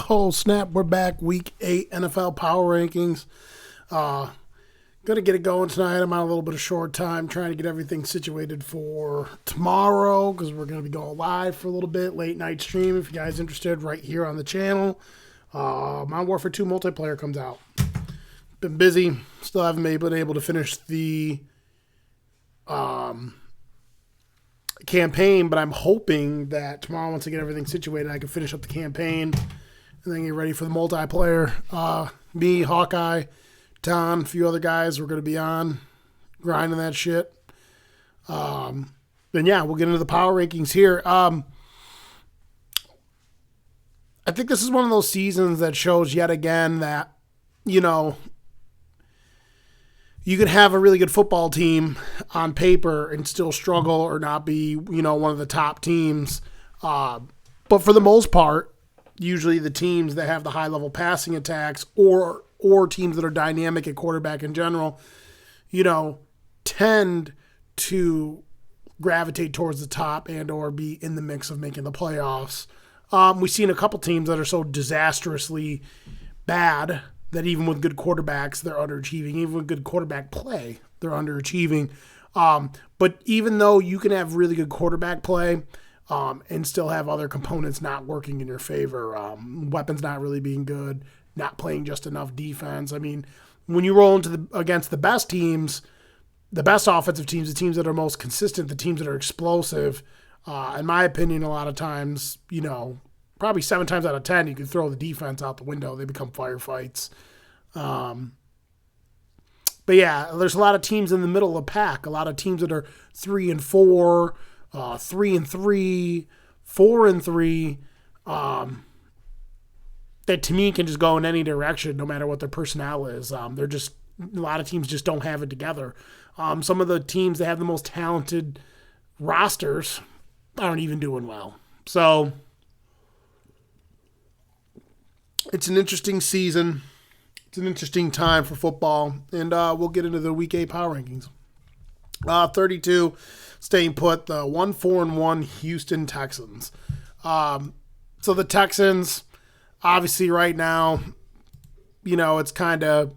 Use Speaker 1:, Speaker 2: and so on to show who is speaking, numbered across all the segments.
Speaker 1: Oh, snap. We're back. Week 8 NFL Power Rankings. Going to get it going tonight. I'm on a little bit of short time trying to get everything situated for tomorrow because we're going to be going live for a little bit. Late night stream if you guys are interested right here on the channel. Modern Warfare 2 multiplayer comes out. Been busy. Still haven't been able to finish the campaign, but I'm hoping that tomorrow, once I get everything situated, I can finish up the campaign and then get ready for the multiplayer. Me, Hawkeye, Tom, a few other guys, we're going to be on grinding that shit. Then yeah, we'll get into the power rankings here. I think this is one of those seasons that shows yet again that, you know, you could have a really good football team on paper and still struggle or not be, you know, one of the top teams. But for the most part, usually the teams that have the high-level passing attacks or teams that are dynamic at quarterback in general, you know, tend to gravitate towards the top and or be in the mix of making the playoffs. We've seen a couple teams that are so disastrously bad that even with good quarterbacks, they're underachieving. Even with good quarterback play, they're underachieving. But even though you can have really good quarterback play and still have other components not working in your favor, weapons not really being good, not playing just enough defense. I mean, when you roll against the best teams, the best offensive teams, the teams that are most consistent, the teams that are explosive, in my opinion, a lot of times, you know, probably 7 times out of 10, you can throw the defense out the window. They become firefights. But yeah, there's a lot of teams in the middle of the pack. A lot of teams that are 3-4, 3-3, 4-3. That to me can just go in any direction, no matter what their personnel is. They're just a lot of teams just don't have it together. Some of the teams that have the most talented rosters aren't even doing well. So it's an interesting season. It's an interesting time for football, and we'll get into the Week 8 power rankings. 32, staying put, the 1-4-1 Houston Texans. So the Texans, obviously right now, you know, it's kind of,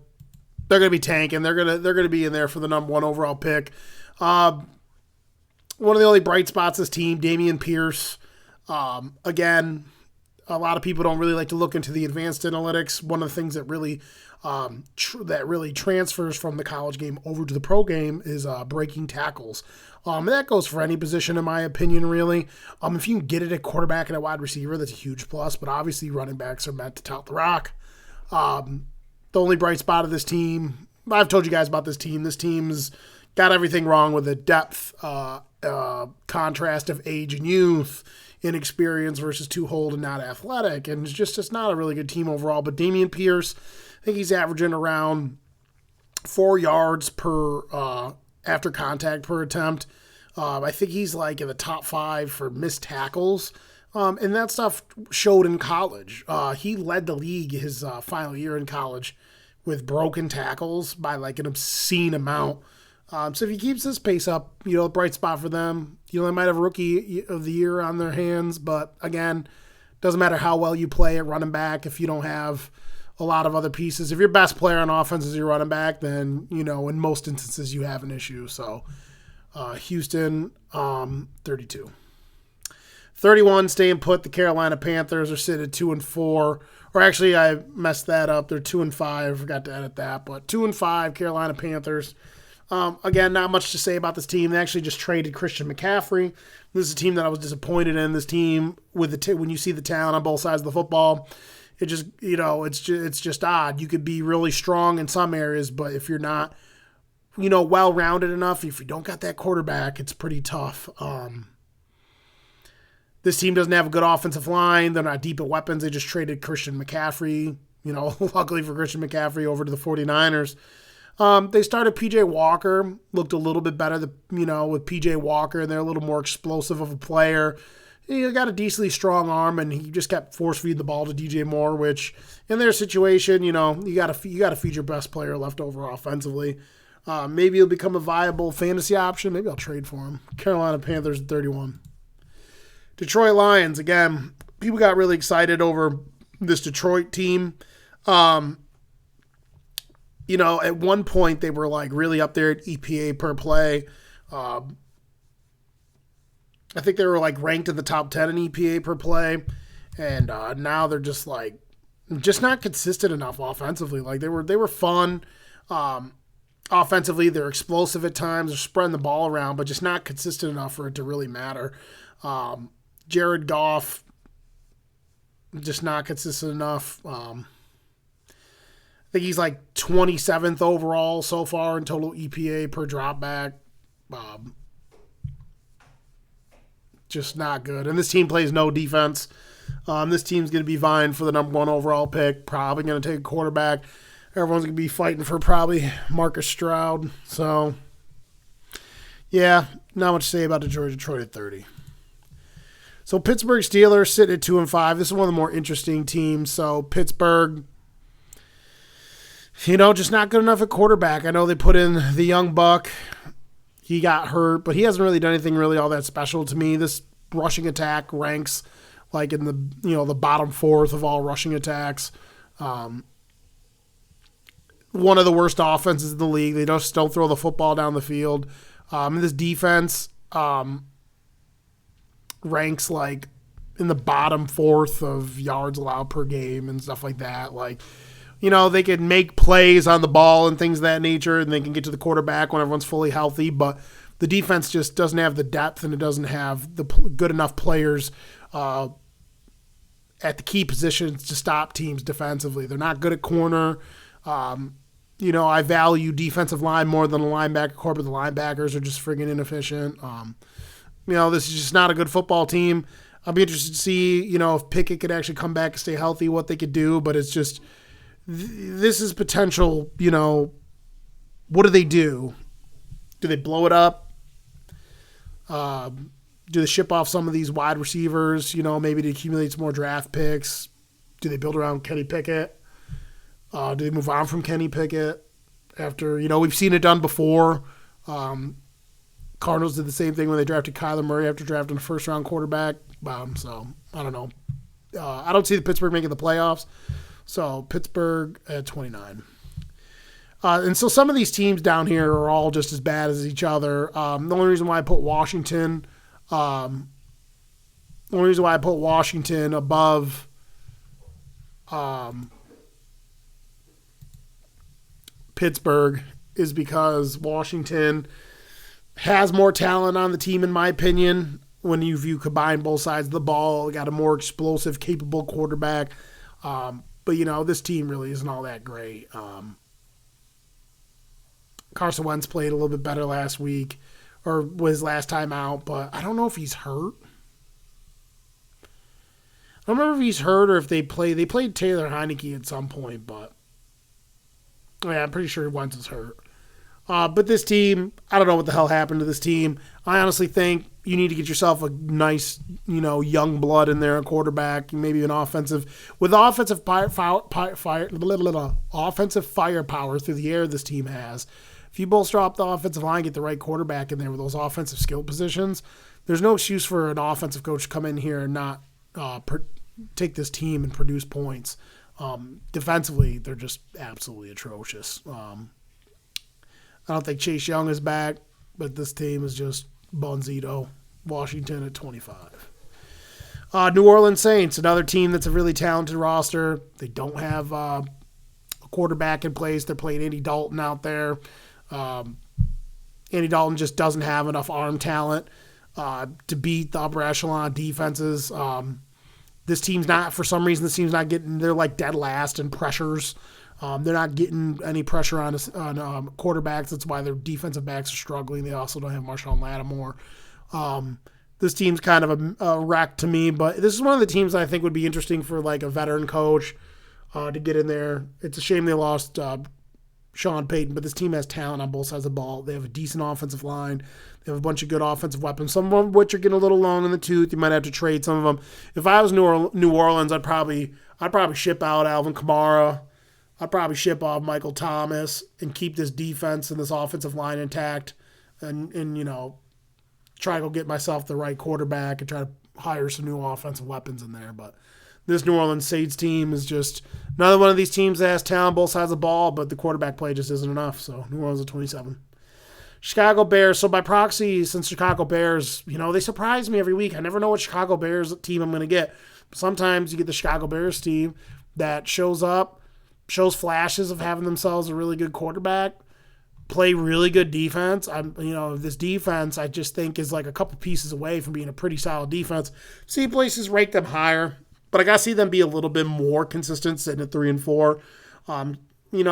Speaker 1: they're going to be tanking. They're going to be in there for the number 1 overall pick. One of the only bright spots this team, Dameon Pierce. Again, a lot of people don't really like to look into the advanced analytics. One of the things that really transfers from the college game over to the pro game is breaking tackles. That goes for any position, in my opinion, really. If you can get it at quarterback and a wide receiver, that's a huge plus. But obviously, running backs are meant to tout the rock. The only bright spot of this team, I've told you guys about this team. This team's got everything wrong with the depth, contrast of age and youth, inexperience versus too old and not athletic, and it's not a really good team overall. But Dameon Pierce, I think he's averaging around 4 yards per after contact per attempt. I think he's like in the top 5 for missed tackles, and that stuff showed in college. He led the league his final year in college with broken tackles by like an obscene amount. So if he keeps this pace up, you know, a bright spot for them. You know, they might have Rookie of the Year on their hands, but again, doesn't matter how well you play at running back if you don't have a lot of other pieces. If your best player on offense is your running back, then, you know, in most instances you have an issue. So Houston, 32. 31, staying put, the Carolina Panthers are sitting at 2-4. Or actually, I messed that up. They're 2-5. I forgot to edit that. But 2-5, Carolina Panthers. Again, not much to say about this team. They actually just traded Christian McCaffrey. This is a team that I was disappointed in. This team, with when you see the talent on both sides of the football, it just, you know, it's just odd. You could be really strong in some areas, but if you're not, you know, well-rounded enough, if you don't got that quarterback, it's pretty tough. This team doesn't have a good offensive line. They're not deep at weapons. They just traded Christian McCaffrey, you know, luckily for Christian McCaffrey, over to the 49ers. They started P.J. Walker, looked a little bit better, you know, with P.J. Walker, and they're a little more explosive of a player. He got a decently strong arm, and he just kept force-feeding the ball to DJ Moore, which in their situation, you know, you got to feed your best player left over offensively. Maybe he'll become a viable fantasy option. Maybe I'll trade for him. Carolina Panthers at 31. Detroit Lions, again, people got really excited over this Detroit team. At one point they were like really up there at EPA per play. I think they were like ranked in the top 10 in EPA per play, and now they're just not consistent enough offensively. Like they were fun. Offensively, they're explosive at times. They're spreading the ball around, but just not consistent enough for it to really matter. Jared Goff, just not consistent enough. I think he's like 27th overall so far in total EPA per dropback. Just not good. And this team plays no defense. This team's going to be vying for the number 1 overall pick, probably going to take a quarterback. Everyone's going to be fighting for probably Marcus Stroud. So, yeah, not much to say about Detroit. Detroit at 30. So, Pittsburgh Steelers sitting at 2-5. This is one of the more interesting teams. So, Pittsburgh, just not good enough at quarterback. I know they put in the young buck. He got hurt, but he hasn't really done anything really all that special to me. This rushing attack ranks like in the bottom 4th of all rushing attacks. One of the worst offenses in the league. They just don't throw the football down the field. This defense ranks like in the bottom 4th of yards allowed per game and stuff like that. Like, they can make plays on the ball and things of that nature, and they can get to the quarterback when everyone's fully healthy, but the defense just doesn't have the depth and it doesn't have the good enough players at the key positions to stop teams defensively. They're not good at corner. I value defensive line more than a linebacker corps, but the linebackers are just friggin' inefficient. This is just not a good football team. I'll be interested to see, if Pickett could actually come back and stay healthy, what they could do, but it's just this is potential, what do they do? Do they blow it up? Do they ship off some of these wide receivers, maybe to accumulate some more draft picks? Do they build around Kenny Pickett? Do they move on from Kenny Pickett after, we've seen it done before. Cardinals did the same thing when they drafted Kyler Murray after drafting a first-round quarterback. So, I don't know. I don't see the Pittsburgh making the playoffs. So, Pittsburgh at 29. And so some of these teams down here are all just as bad as each other. The only reason why I put Washington above Pittsburgh is because Washington has more talent on the team, in my opinion. When you combine both sides of the ball, got a more explosive, capable quarterback. But, this team really isn't all that great. Carson Wentz played a little bit better last week, or was last time out, but I don't know if he's hurt. I don't remember if he's hurt or if they played Taylor Heineke at some point, but yeah, I'm pretty sure Wentz is hurt. But this team, I don't know what the hell happened to this team. I honestly think you need to get yourself a nice, young blood in there, a quarterback, maybe an offensive offensive firepower through the air this team has. If you bolster up the offensive line, get the right quarterback in there with those offensive skill positions, there's no excuse for an offensive coach to come in here and not take this team and produce points. Defensively, they're just absolutely atrocious. I don't think Chase Young is back, but this team is just bonzito. Washington at 25. New Orleans Saints, another team that's a really talented roster. They don't have a quarterback in place. They're playing Andy Dalton out there. Andy Dalton just doesn't have enough arm talent to beat the upper echelon defenses. This team's not, for some reason, they're like dead last in pressures. They're not getting any pressure on quarterbacks. That's why their defensive backs are struggling. They also don't have Marshawn Lattimore. This team's kind of a wreck to me, but this is one of the teams that I think would be interesting for like a veteran coach to get in there. It's a shame they lost Sean Payton, but this team has talent on both sides of the ball. They have a decent offensive line. They have a bunch of good offensive weapons, some of which are getting a little long in the tooth. You might have to trade some of them. If I was New Orleans, I'd probably ship out Alvin Kamara. I'd probably ship off Michael Thomas and keep this defense and this offensive line intact and try to go get myself the right quarterback and try to hire some new offensive weapons in there. But this New Orleans Saints team is just another one of these teams that has talent both sides of the ball, but the quarterback play just isn't enough. So New Orleans at 27. Chicago Bears. So by proxy, since Chicago Bears, they surprise me every week. I never know what Chicago Bears team I'm going to get. Sometimes you get the Chicago Bears team that shows up, shows flashes of having themselves a really good quarterback, play really good defense. This defense I just think is like a couple pieces away from being a pretty solid defense. See places rank them higher, but I got to see them be a little bit more consistent, sitting at 3-4.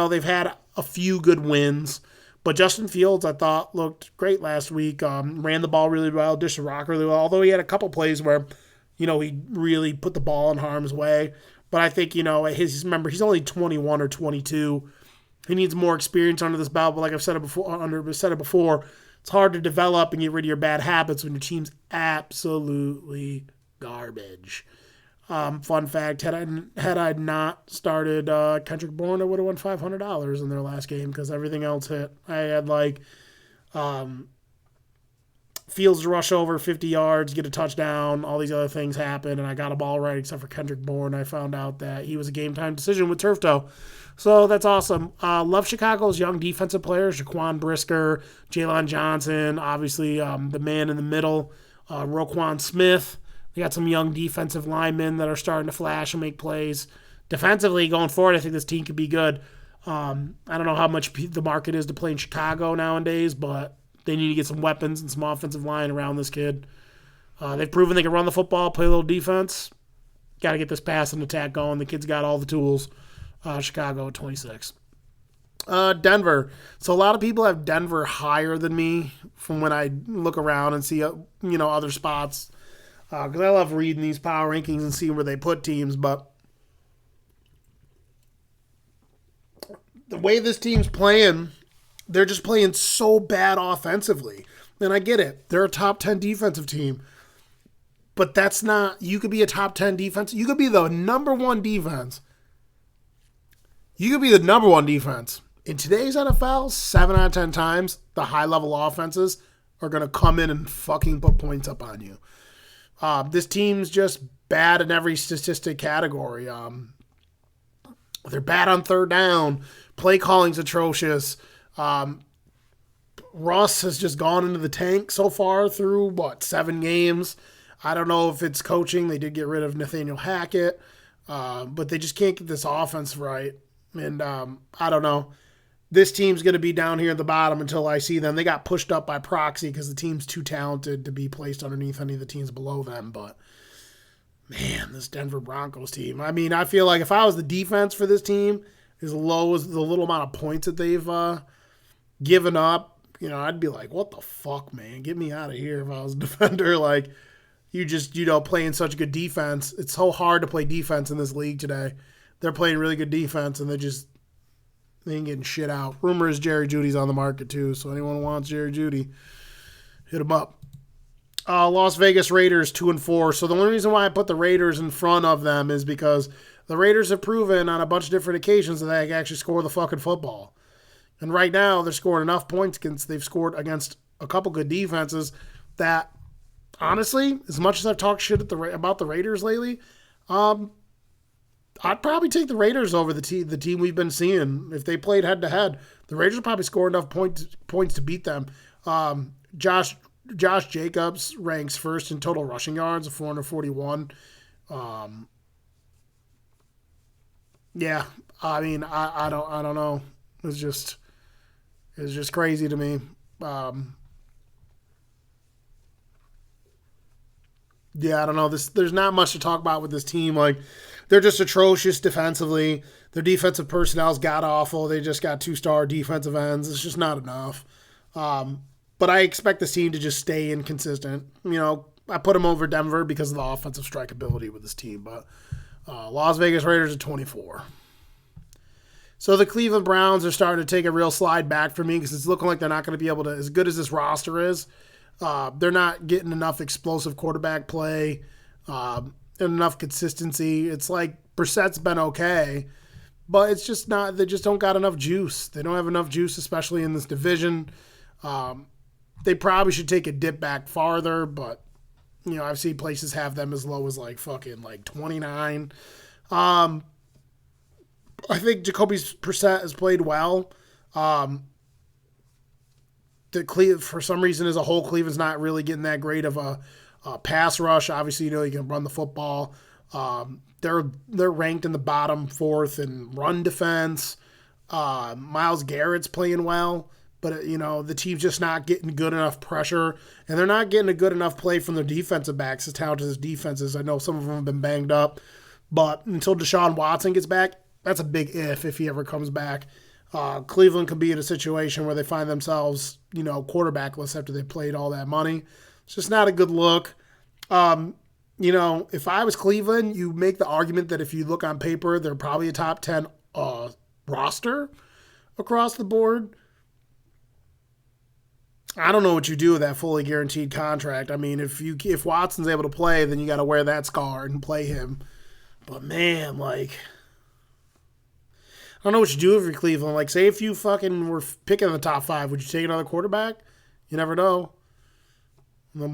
Speaker 1: They've had a few good wins, but Justin Fields I thought looked great last week. Ran the ball really well, dished the rock really well. Although he had a couple plays where, he really put the ball in harm's way. But I think he's only 21 or 22. He needs more experience under this belt. But like I've said it before, it's hard to develop and get rid of your bad habits when your team's absolutely garbage. Fun fact: had I not started Kendrick Bourne, I would have won $500 in their last game because everything else hit. I had Fields to rush over 50 yards, get a touchdown, all these other things happen, and I got a ball right except for Kendrick Bourne. I found out that he was a game-time decision with turf toe. So that's awesome. Love Chicago's young defensive players, Jaquan Brisker, Jalen Johnson, obviously the man in the middle, Roquan Smith. They got some young defensive linemen that are starting to flash and make plays. Defensively, going forward, I think this team could be good. I don't know how much the market is to play in Chicago nowadays, but they need to get some weapons and some offensive line around this kid. They've proven they can run the football, play a little defense. Got to get this pass and attack going. The kid's got all the tools. Chicago at 26. Denver. So a lot of people have Denver higher than me from when I look around and see, other spots. Because I love reading these power rankings and seeing where they put teams. But the way this team's playing, they're just playing so bad offensively. And I get it. They're a top 10 defensive team. But that's not, you could be a top 10 defense. You could be the number one defense. You could be the number one defense. In today's NFL, 7 out of 10 times, the high-level offenses are going to come in and fucking put points up on you. This team's just bad in every statistic category. They're bad on third down. Play calling's atrocious. Russ has just gone into the tank so far through, 7 games. I don't know if it's coaching. They did get rid of Nathaniel Hackett, but they just can't get this offense right. And I don't know. This team's going to be down here at the bottom until I see them. They got pushed up by proxy because the team's too talented to be placed underneath any of the teams below them. But, man, this Denver Broncos team. I mean, I feel like if I was the defense for this team, as low as the little amount of points that they've given up, I'd be like, what the fuck, man? Get me out of here if I was a defender. You just, playing such good defense. It's so hard to play defense in this league today. They're playing really good defense, and they ain't getting shit out. Rumor is Jerry Jeudy's on the market, too, so anyone who wants Jerry Jeudy, hit him up. Las Vegas Raiders, 2-4. So the only reason why I put the Raiders in front of them is because the Raiders have proven on a bunch of different occasions that they can actually score the fucking football. And right now, they're scoring enough points they've scored against a couple good defenses that, honestly, as much as I've talked shit about the Raiders lately, I'd probably take the Raiders over the team we've been seeing. If they played head-to-head, the Raiders would probably score enough points to beat them. Josh Jacobs ranks first in total rushing yards of 441. Yeah, I mean, I don't know. It's just crazy to me. Yeah, I don't know. There's not much to talk about with this team. They're just atrocious defensively. Their defensive personnel's god-awful. They just got 2-star defensive ends. It's just not enough. But I expect this team to just stay inconsistent. I put them over Denver because of the offensive strikeability with this team. But Las Vegas Raiders are 24. So the Cleveland Browns are starting to take a real slide back for me because it's looking like they're not going to be able to, as good as this roster is, they're not getting enough explosive quarterback play. Enough consistency. It's like Brissett's been okay, but it's just not, they just don't got enough juice. They don't have enough juice, especially in this division. They probably should take a dip back farther, but, I've seen places have them as low as like fucking like 29. Um, I think Jacoby Brissett has played well. For some reason, as a whole, Cleveland's not really getting that great of a pass rush. Obviously, you can run the football. They're ranked in the bottom fourth in run defense. Myles Garrett's playing well, but the team's just not getting good enough pressure, and they're not getting a good enough play from their defensive backs as talented as defenses. I know some of them have been banged up, but until Deshaun Watson gets back, that's a big if he ever comes back. Cleveland could be in a situation where they find themselves, quarterbackless after they played all that money. It's just not a good look. If I was Cleveland, you make the argument that if you look on paper, they're probably a top 10 roster across the board. I don't know what you do with that fully guaranteed contract. I mean, if Watson's able to play, then you got to wear that scar and play him. But man, I don't know what you do if you're Cleveland. Like, say if you fucking were picking in the top 5, would you take another quarterback? You never know. And then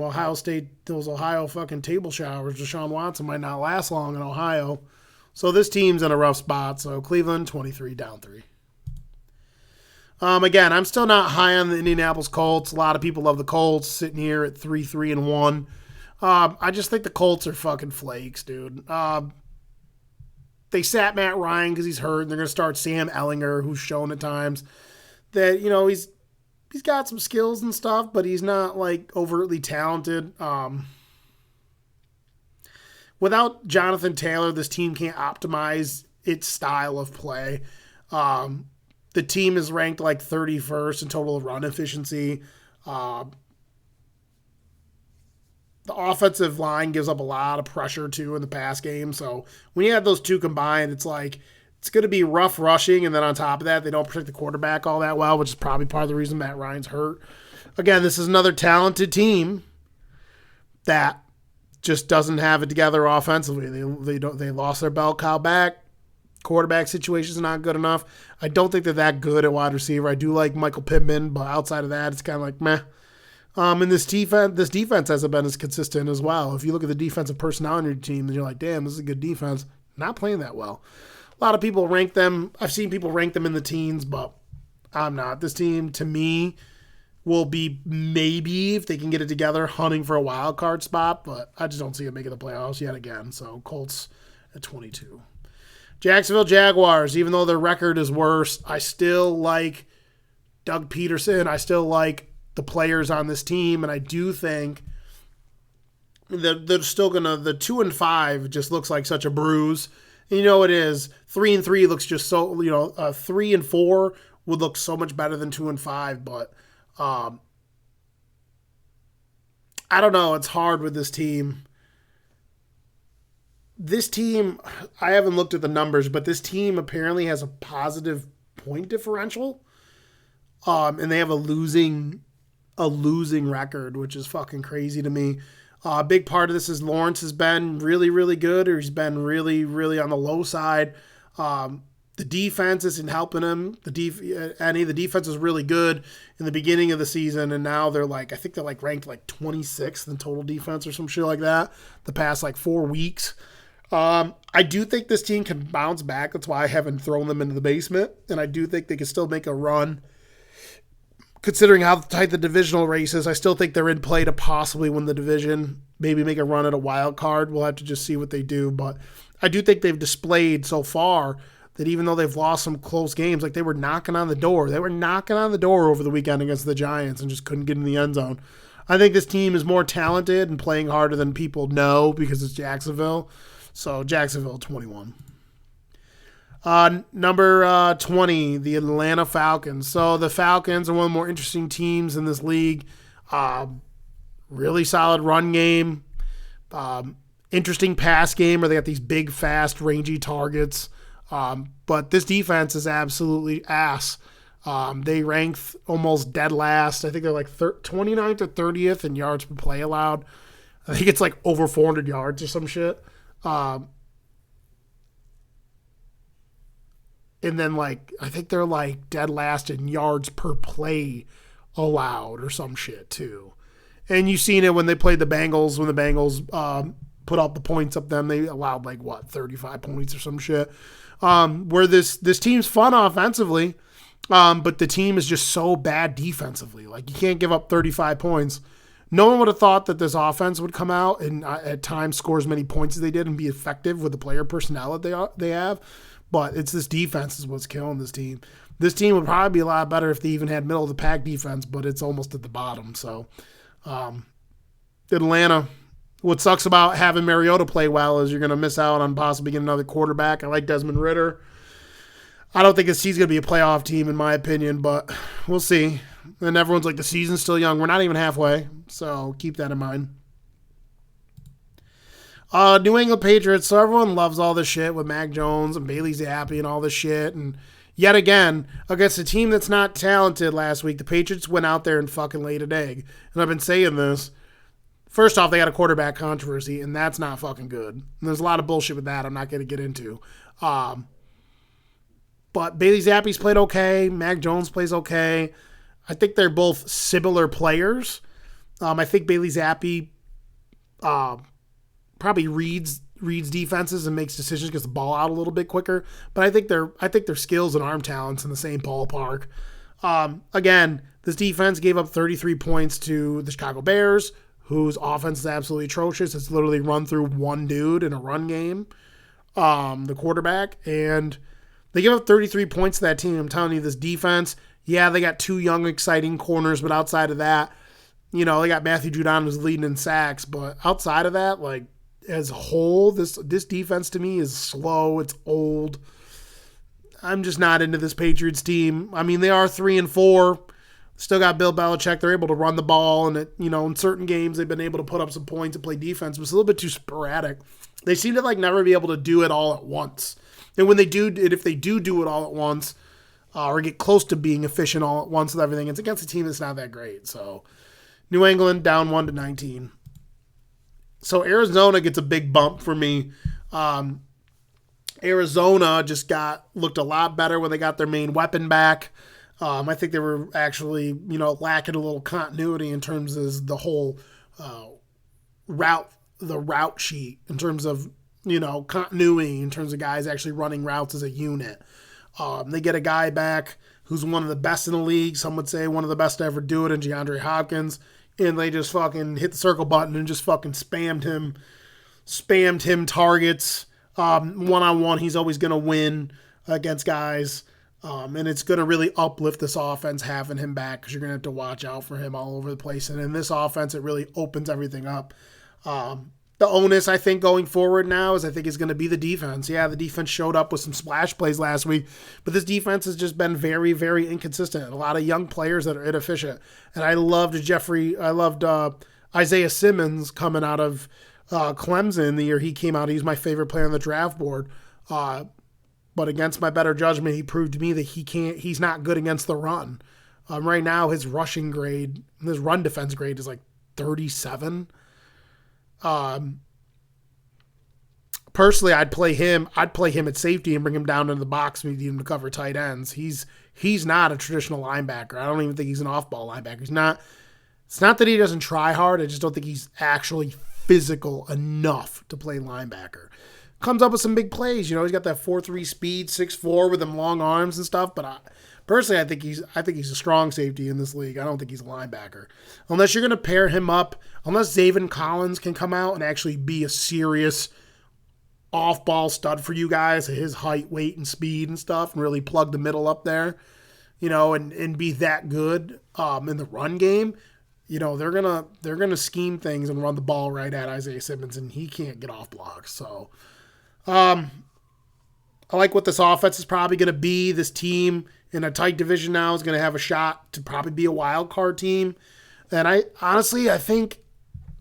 Speaker 1: those Ohio fucking table showers, Deshaun Watson might not last long in Ohio. So this team's in a rough spot. So Cleveland, 23, down 3. Again, I'm still not high on the Indianapolis Colts. A lot of people love the Colts, sitting here at 3-3-1. I just think the Colts are fucking flakes, dude. They sat Matt Ryan because he's hurt, and they're going to start Sam Ellinger, who's shown at times that, he's got some skills and stuff, but he's not, overtly talented. Without Jonathan Taylor, this team can't optimize its style of play. The team is ranked, 31st in total run efficiency. The offensive line gives up a lot of pressure, too, in the pass game. So when you have those two combined, it's going to be rough rushing. And then on top of that, they don't protect the quarterback all that well, which is probably part of the reason Matt Ryan's hurt. Again, this is another talented team that just doesn't have it together offensively. They lost their bell cow back. Quarterback situation is not good enough. I don't think they're that good at wide receiver. I do like Michael Pittman, but outside of that, it's kind of meh. And this defense hasn't been as consistent as well. If you look at the defensive personnel on your team, then you're like, damn, this is a good defense. Not playing that well. A lot of people rank them. I've seen people rank them in the teens, but I'm not. This team, to me, will be maybe, if they can get it together, hunting for a wild card spot, but I just don't see it making the playoffs yet again. So Colts at 22. Jacksonville Jaguars, even though their record is worse, I still like Doug Peterson. I still like the players on this team, and I do think that they're still gonna. The 2-5 just looks like such a bruise. And it is 3-3 looks just so. 3-4 would look so much better than 2-5, but I don't know. It's hard with this team. This team, I haven't looked at the numbers, but this team apparently has a positive point differential, and they have a losing record, which is fucking crazy to me. A big part of this is Lawrence has been really, really good, or he's been really, really on the low side. The defense isn't helping him. The defense was really good in the beginning of the season, and now they're I think they're ranked 26th in total defense or some shit like that the past 4 weeks. I do think this team can bounce back. That's why I haven't thrown them into the basement, and I do think they can still make a run. Considering how tight the divisional race is, I still think they're in play to possibly win the division, maybe make a run at a wild card. We'll have to just see what they do. But I do think they've displayed so far that even though they've lost some close games, they were knocking on the door. They were knocking on the door over the weekend against the Giants and just couldn't get in the end zone. I think this team is more talented and playing harder than people know because it's Jacksonville. So Jacksonville 21. Number 20, the Atlanta Falcons. So the Falcons are one of the more interesting teams in this league. Really solid run game. Interesting pass game where they got these big, fast, rangy targets. But this defense is absolutely ass. They rank almost dead last. I think they're 29th or 30th in yards per play allowed. I think it's over 400 yards or some shit. And then, I think they're, dead last in yards per play allowed or some shit, too. And you've seen it when they played the Bengals, when the Bengals put up the points up them. They allowed 35 points or some shit. Where this team's fun offensively, but the team is just so bad defensively. Like, you can't give up 35 points. No one would have thought that this offense would come out and at times score as many points as they did and be effective with the player personnel that they have. But it's this defense is what's killing this team. This team would probably be a lot better if they even had middle of the pack defense, but it's almost at the bottom. So, Atlanta, what sucks about having Mariota play well is you're going to miss out on possibly getting another quarterback. I like Desmond Ridder. I don't think he's going to be a playoff team in my opinion, but we'll see. And everyone's like, the season's still young. We're not even halfway, so keep that in mind. New England Patriots, so everyone loves all this shit with Mac Jones and Bailey Zappi and all this shit. And yet again, against a team that's not talented last week, the Patriots went out there and fucking laid an egg. And I've been saying this. First off, they got a quarterback controversy, and that's not fucking good. And there's a lot of bullshit with that I'm not going to get into. But Bailey Zappi's played okay. Mac Jones plays okay. I think they're both similar players. I think Bailey Zappi probably reads defenses and makes decisions, gets the ball out a little bit quicker. But I think their skills and arm talents in the same ballpark. Again, this defense gave up 33 points to the Chicago Bears, whose offense is absolutely atrocious. It's literally run through one dude in a run game, the quarterback, and they give up 33 points to that team. I'm telling you, this defense, yeah, they got two young, exciting corners, but outside of that, they got Matthew Judon who's leading in sacks. But outside of that, as a whole, this defense to me is slow. It's old. I'm just not into this Patriots team. I mean, they are 3-4. Still got Bill Belichick. They're able to run the ball, and in certain games they've been able to put up some points and play defense, but it's a little bit too sporadic. They seem to never be able to do it all at once. And when they do, if they do it all at once, or get close to being efficient all at once with everything, it's against a team that's not that great. So, New England down 1-19. So Arizona gets a big bump for me. Arizona just looked a lot better when they got their main weapon back. I think they were actually, lacking a little continuity in terms of the whole route sheet, in terms of, continuity, in terms of guys actually running routes as a unit. They get a guy back who's one of the best in the league. Some would say one of the best to ever do it in DeAndre Hopkins. And they just fucking hit the circle button and just fucking spammed him targets. One-on-one, he's always going to win against guys. And it's going to really uplift this offense having him back, because you're going to have to watch out for him all over the place. And in this offense, it really opens everything up. The onus, I think, going forward now is going to be the defense. Yeah, the defense showed up with some splash plays last week, but this defense has just been very, very inconsistent. A lot of young players that are inefficient. And I loved Isaiah Simmons coming out of Clemson the year he came out. He's my favorite player on the draft board. But against my better judgment, he proved to me that he's not good against the run. Right now, his run defense grade is 37. Personally, I'd play him at safety and bring him down into the box and need him to cover tight ends. He's not a traditional linebacker. I don't even think he's an off-ball linebacker. It's not that he doesn't try hard. I just don't think he's actually physical enough to play linebacker. Comes up with some big plays. He's got that 4.3 speed, 6'4" with them long arms and stuff. But personally, I think he's a strong safety in this league. I don't think he's a linebacker. Unless you're going to pair him up, unless Zaven Collins can come out and actually be a serious off-ball stud for you guys at his height, weight, and speed and stuff, and really plug the middle up there, and be that good in the run game. They're gonna scheme things and run the ball right at Isaiah Simmons, and he can't get off blocks. So, I like what this offense is probably going to be. This team in a tight division now is going to have a shot to probably be a wild card team. And I think,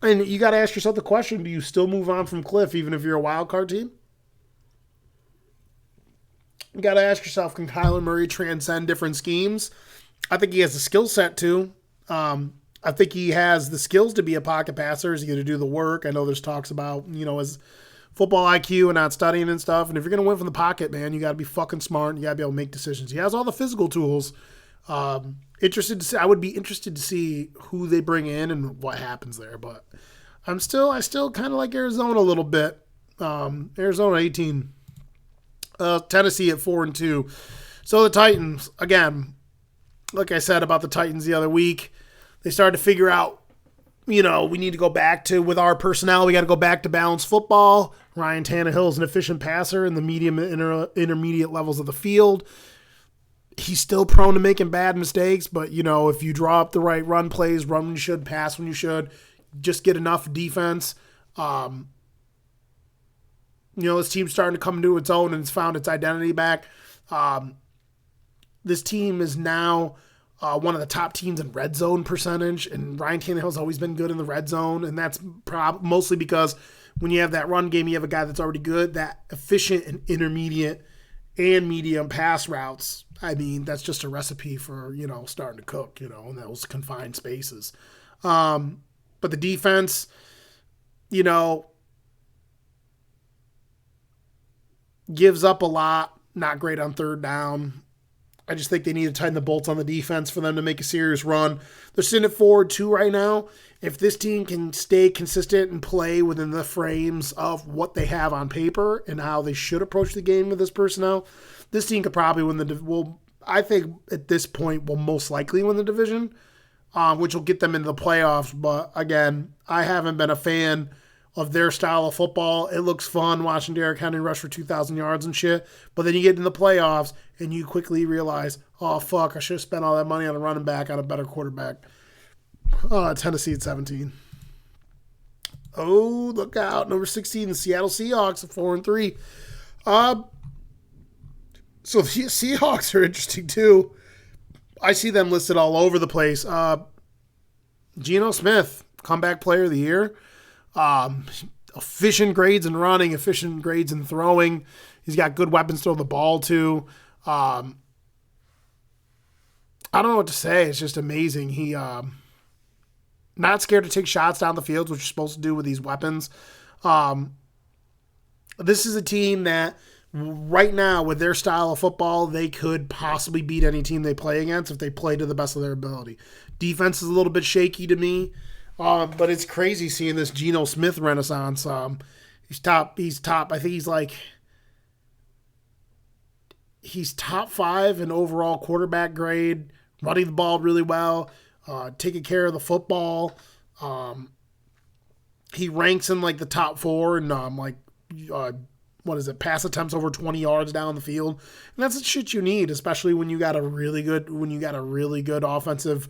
Speaker 1: and you got to ask yourself the question, do you still move on from Cliff even if you're a wild card team? You got to ask yourself, can Kyler Murray transcend different schemes? I think he has the skill set to. I think he has the skills to be a pocket passer. Is he going to do the work? I know there's talks about, his football IQ and not studying and stuff. And if you're going to win from the pocket, man, you got to be fucking smart. And you got to be able to make decisions. He has all the physical tools. interested to see. I would be interested to see who they bring in and what happens there. But I still kind of like Arizona a little bit. Arizona 18, Tennessee at 4-2. So the Titans, again, like I said about the Titans the other week, they started to figure out, we need to go back to, with our personnel, we got to go back to balanced football. Ryan Tannehill is an efficient passer in the medium and intermediate levels of the field. He's still prone to making bad mistakes, but, if you draw up the right run plays, run when you should, pass when you should, just get enough defense. This team's starting to come into its own and it's found its identity back. This team is now one of the top teams in red zone percentage, and Ryan Tannehill's always been good in the red zone, and that's mostly because when you have that run game, you have a guy that's already good, that efficient and intermediate and medium pass routes. I mean, that's just a recipe for, starting to cook, in those confined spaces. But the defense, gives up a lot, not great on third down. I just think they need to tighten the bolts on the defense for them to make a serious run. They're sitting at 4-2 right now. If this team can stay consistent and play within the frames of what they have on paper and how they should approach the game with this personnel, this team could probably win I think at this point will most likely win the division, which will get them into the playoffs. But again, I haven't been a fan of their style of football. It looks fun watching Derrick Henry rush for 2,000 yards and shit. But then you get in the playoffs and you quickly realize, oh, fuck, I should have spent all that money on a running back, on a better quarterback. Tennessee at 17. Oh, look out. Number 16, the Seattle Seahawks at 4-3. So the Seahawks are interesting too. I see them listed all over the place. Geno Smith, comeback player of the year. Efficient grades in running, efficient grades in throwing. He's got good weapons to throw the ball to. I don't know what to say. It's just amazing. He not scared to take shots down the field, which you're supposed to do with these weapons. This is a team that right now, with their style of football, they could possibly beat any team they play against if they play to the best of their ability. Defense is a little bit shaky to me. But it's crazy seeing this Geno Smith renaissance. He's top. I think he's top 5 in overall quarterback grade, running the ball really well, taking care of the football. He ranks in the top 4 and pass attempts over 20 yards down the field. And that's the shit you need, especially when you got a really good offensive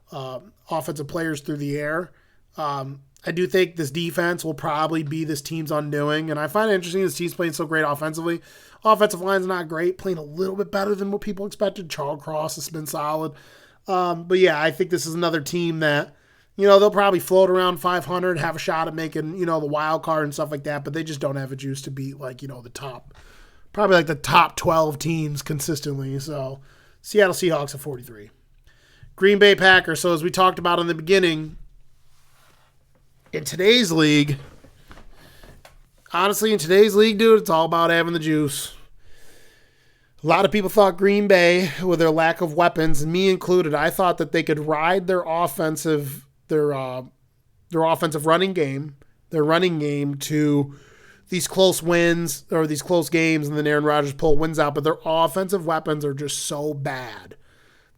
Speaker 1: players through the air. I do think this defense will probably be this team's undoing, and I find it interesting this team's playing so great offensively. Offensive line's not great, playing a little bit better than what people expected. Charles Cross has been solid. But yeah, I think this is another team that, they'll probably float around 500, have a shot at making, the wild card and stuff like that, but they just don't have a juice to beat the top 12 teams consistently. So Seattle Seahawks at 43. Green Bay Packers. So as we talked about in the beginning, in today's league, dude, it's all about having the juice. A lot of people thought Green Bay, with their lack of weapons, and me included, I thought that they could ride their offensive running game to these close wins or these close games, and then Aaron Rodgers pull wins out. But their offensive weapons are just so bad.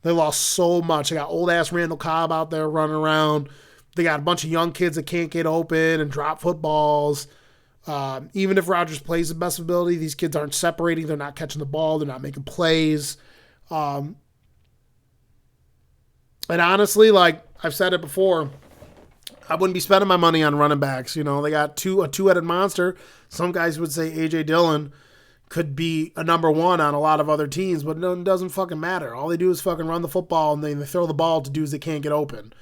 Speaker 1: They lost so much. They got old-ass Randall Cobb out there running around. They got a bunch of young kids that can't get open and drop footballs. Even if Rodgers plays the best ability, these kids aren't separating. They're not catching the ball. They're not making plays. And honestly, like I've said it before, I wouldn't be spending my money on running backs. They got a two-headed monster. Some guys would say A.J. Dillon could be a number 1 on a lot of other teams, but it doesn't fucking matter. All they do is fucking run the football, and then they throw the ball to dudes that can't get open.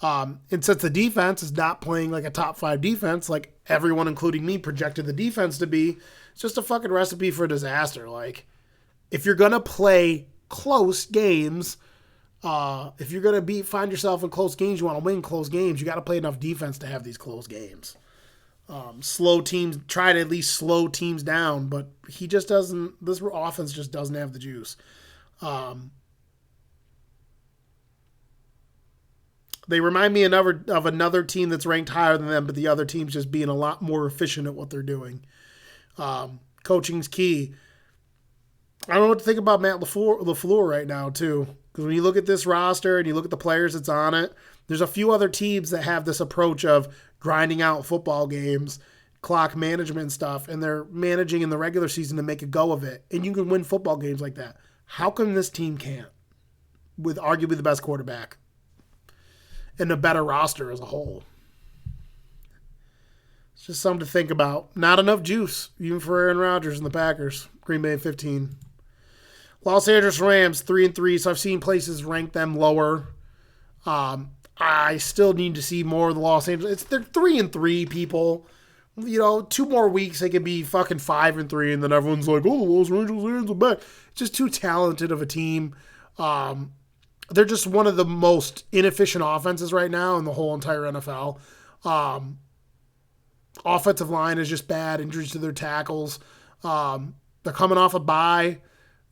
Speaker 1: And since the defense is not playing like a top 5 defense, like everyone, including me, projected the defense to be, it's just a fucking recipe for disaster. Like, if you're going to play close games, if you're going to find yourself in close games, you want to win close games, you got to play enough defense to have these close games. Slow teams, try to at least slow teams down, but this offense just doesn't have the juice. They remind me of another team that's ranked higher than them, but the other team's just being a lot more efficient at what they're doing. Coaching's key. I don't know what to think about Matt LaFleur right now, too. Because when you look at this roster and you look at the players that's on it, there's a few other teams that have this approach of grinding out football games, clock management stuff, and they're managing in the regular season to make a go of it. And you can win football games like that. How come this team can't? With arguably the best quarterback and a better roster as a whole. It's just something to think about. Not enough juice, even for Aaron Rodgers and the Packers. Green Bay 15. Los Angeles Rams 3-3, so I've seen places rank them lower. I still need to see more of the Los Angeles. They're 3-3, people. 2 more weeks they could be fucking 5-3, and then everyone's like, "Oh, the Los Angeles Rams are back." Just too talented of a team. They're just one of the most inefficient offenses right now in the whole entire NFL. Offensive line is just bad. Injuries to their tackles. They're coming off a bye.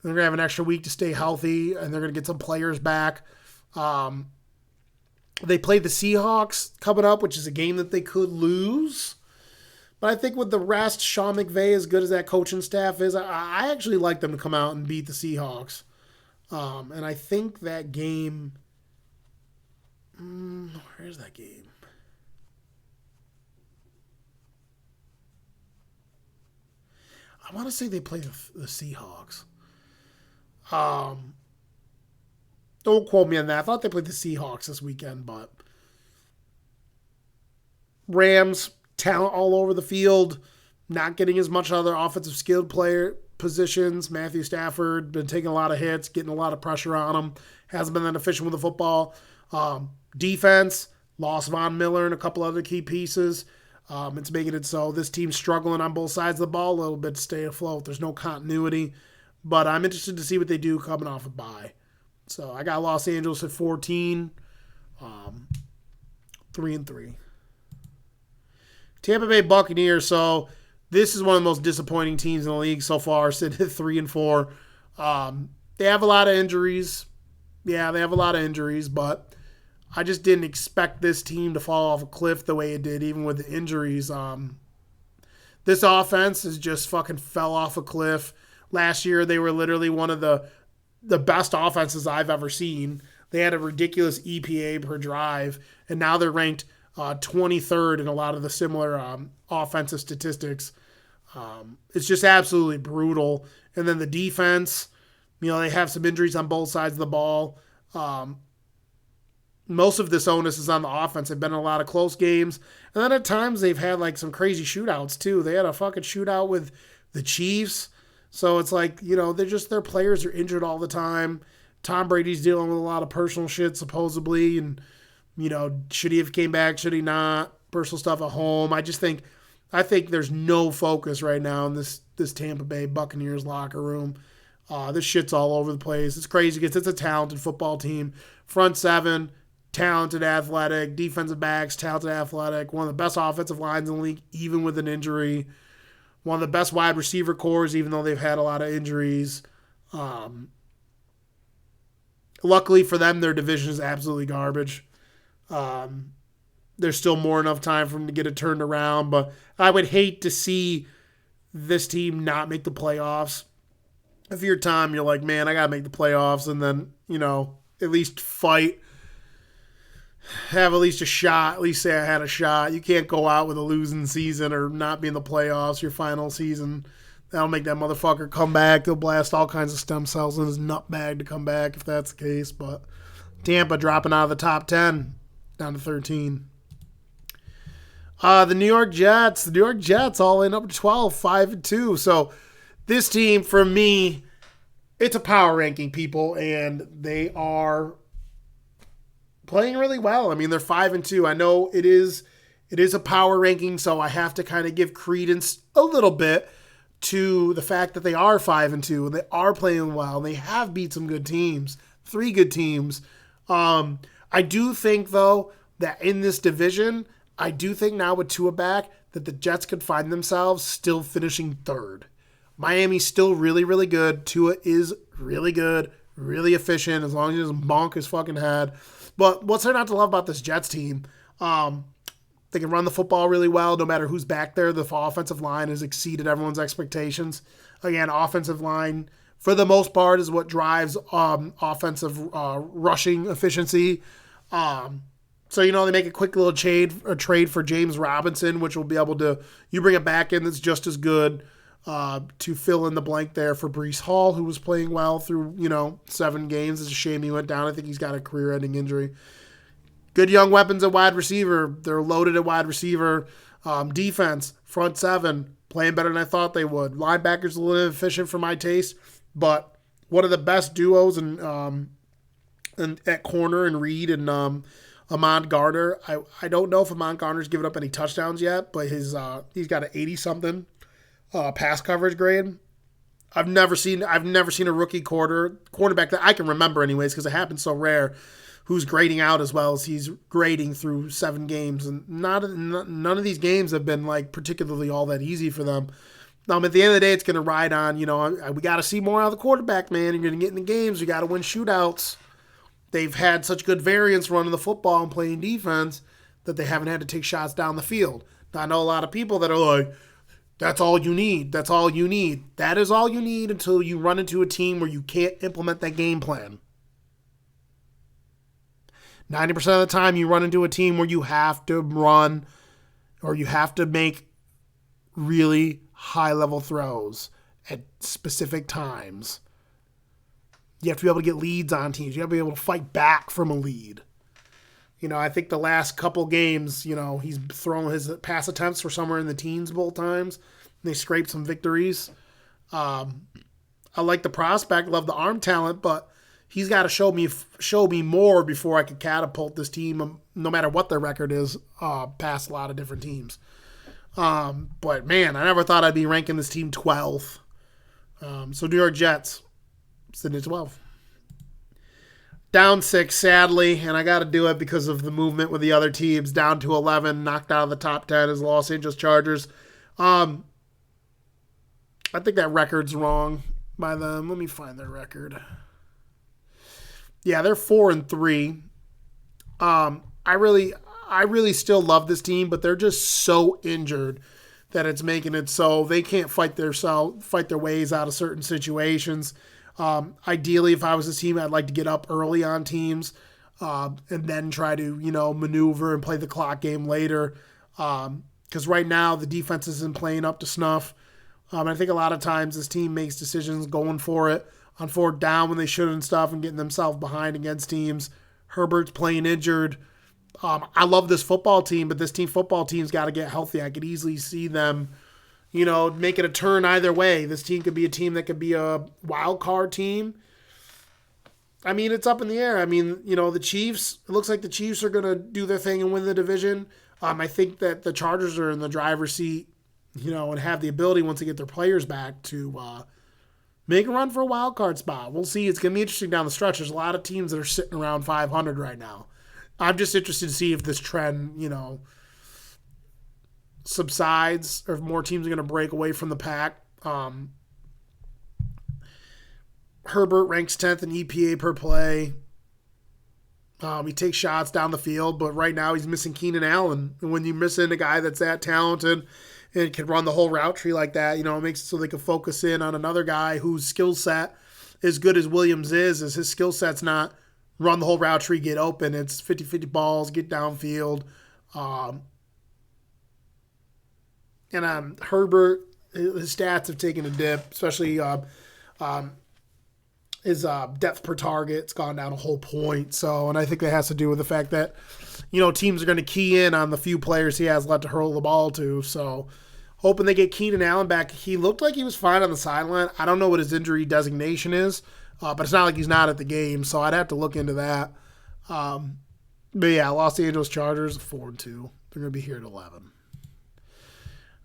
Speaker 1: They're going to have an extra week to stay healthy, and they're going to get some players back. They play the Seahawks coming up, which is a game that they could lose. But I think with the rest, Sean McVay, as good as that coaching staff is, I actually like them to come out and beat the Seahawks. And I think that game... where's that game? I want to say they play the Seahawks. Don't quote me on that. I thought they played the Seahawks this weekend, but Rams, talent all over the field, not getting as much other offensive skilled player positions. Matthew Stafford been taking a lot of hits, getting a lot of pressure on him. Hasn't been that efficient with the football. Defense, lost Von Miller and a couple other key pieces. It's making it so this team's struggling on both sides of the ball a little bit to stay afloat. There's no continuity. But I'm interested to see what they do coming off a bye. So I got Los Angeles at 14, 3-3. Tampa Bay Buccaneers. So this is one of the most disappointing teams in the league so far, sitting at 3-4. They have a lot of injuries. Yeah, they have a lot of injuries, but I just didn't expect this team to fall off a cliff the way it did, even with the injuries. This offense has just fucking fell off a cliff. Last year, they were literally one of the best offenses I've ever seen. They had a ridiculous EPA per drive, and now they're ranked 23rd in a lot of the similar offensive statistics. It's just absolutely brutal. And then the defense, they have some injuries on both sides of the ball. Most of this onus is on the offense. They've been in a lot of close games. And then at times they've had like some crazy shootouts too. They had a fucking shootout with the Chiefs. So it's like, their players are injured all the time. Tom Brady's dealing with a lot of personal shit supposedly. And, should he have came back? Should he not? Personal stuff at home. I think there's no focus right now in this Tampa Bay Buccaneers locker room. This shit's all over the place. It's crazy because it's a talented football team. Front seven, talented, athletic. Defensive backs, talented, athletic. One of the best offensive lines in the league, even with an injury. One of the best wide receiver cores, even though they've had a lot of injuries. Luckily for them, their division is absolutely garbage. There's still more enough time for them to get it turned around, but I would hate to see this team not make the playoffs. If you're Tom, you're like, man, I got to make the playoffs and then, at least fight. Have at least a shot, at least say I had a shot. You can't go out with a losing season or not be in the playoffs your final season. That'll make that motherfucker come back. They'll blast all kinds of stem cells in his nutbag to come back if that's the case. But Tampa dropping out of the top 10 down to 13. The New York Jets all in up to 12, 5-2. So this team, for me, it's a power ranking, people, and they are playing really well. I mean, they're 5-2. I know it is a power ranking, so I have to kind of give credence a little bit to the fact that they are 5-2 and they are playing well. They have beat some good teams, 3 good teams. I do think, though, that in this division, I do think now with Tua back that the Jets could find themselves still finishing third. Miami's still really, really good. Tua is really good, really efficient as long as he doesn't bonk his fucking head. But what's there not to love about this Jets team? They can run the football really well no matter who's back there. The offensive line has exceeded everyone's expectations. Again, offensive line, for the most part, is what drives offensive rushing efficiency. So, they make a quick little trade for James Robinson, which will be able to, you bring it back in that's just as good to fill in the blank there for Breece Hall, who was playing well through, 7 games. It's a shame he went down. I think he's got a career-ending injury. Good young weapons at wide receiver. They're loaded at wide receiver. Defense, front 7, playing better than I thought they would. Linebackers a little efficient for my taste, but one of the best duos at corner and Reed and Ahmad Gardner. I don't know if Ahmad Gardner's given up any touchdowns yet, but he's got an 80-something pass coverage grade. I've never seen a rookie quarterback that I can remember anyways, because it happens so rare, who's grading out as well as he's grading through 7 games. And none of these games have been like particularly all that easy for them. At the end of the day, it's going to ride on, we got to see more out of the quarterback, man. You're going to get in the games. You got to win shootouts. They've had such good variance running the football and playing defense that they haven't had to take shots down the field. Now, I know a lot of people that are like, that's all you need. That's all you need. That is all you need until you run into a team where you can't implement that game plan. 90% of the time you run into a team where you have to run or you have to make really high-level throws at specific times. You have to be able to get leads on teams. You have to be able to fight back from a lead. I think the last couple games, he's thrown his pass attempts for somewhere in the teens both times. They scraped some victories. I like the prospect, love the arm talent, but he's got to show me more before I could catapult this team, no matter what their record is, past a lot of different teams. But man, I never thought I'd be ranking this team 12th. So New York Jets, sitting at 12. Down 6, sadly, and I got to do it because of the movement with the other teams. Down to 11, knocked out of the top 10 is Los Angeles Chargers. I think that record's wrong by them. Let me find their record. Yeah, they're 4-3. I really still love this team, but they're just so injured that it's making it so they can't fight their ways out of certain situations. Ideally, if I was this team, I'd like to get up early on teams and then try to, maneuver and play the clock game later. Because right now the defense isn't playing up to snuff. I think a lot of times this team makes decisions going for it on 4th down when they should and stuff and getting themselves behind against teams. Herbert's playing injured. I love this football team, but this football team's got to get healthy. I could easily see them make it a turn either way. This team could be a team that could be a wild card team. It's up in the air. The Chiefs, it looks like the Chiefs are going to do their thing and win the division. I think that the Chargers are in the driver's seat, and have the ability once they get their players back to make a run for a wild card spot. We'll see. It's going to be interesting down the stretch. There's a lot of teams that are sitting around 500 right now. I'm just interested to see if this trend, subsides or if more teams are going to break away from the pack. Herbert ranks 10th in EPA per play. He takes shots down the field, but right now he's missing Keenan Allen. And when you're missing a guy that's that talented and can run the whole route tree like that, it makes it so they can focus in on another guy whose skill set, as good as Williams is his skill set's not run the whole route tree, get open. It's 50-50 balls, get downfield. And Herbert, his stats have taken a dip, especially his depth per target's gone down a whole point. So, and I think that has to do with the fact that, teams are going to key in on the few players he has left to hurl the ball to. So, hoping they get Keenan Allen back. He looked like he was fine on the sideline. I don't know what his injury designation is, but it's not like he's not at the game. So, I'd have to look into that. But yeah, Los Angeles Chargers 4-2. They're going to be here at 11.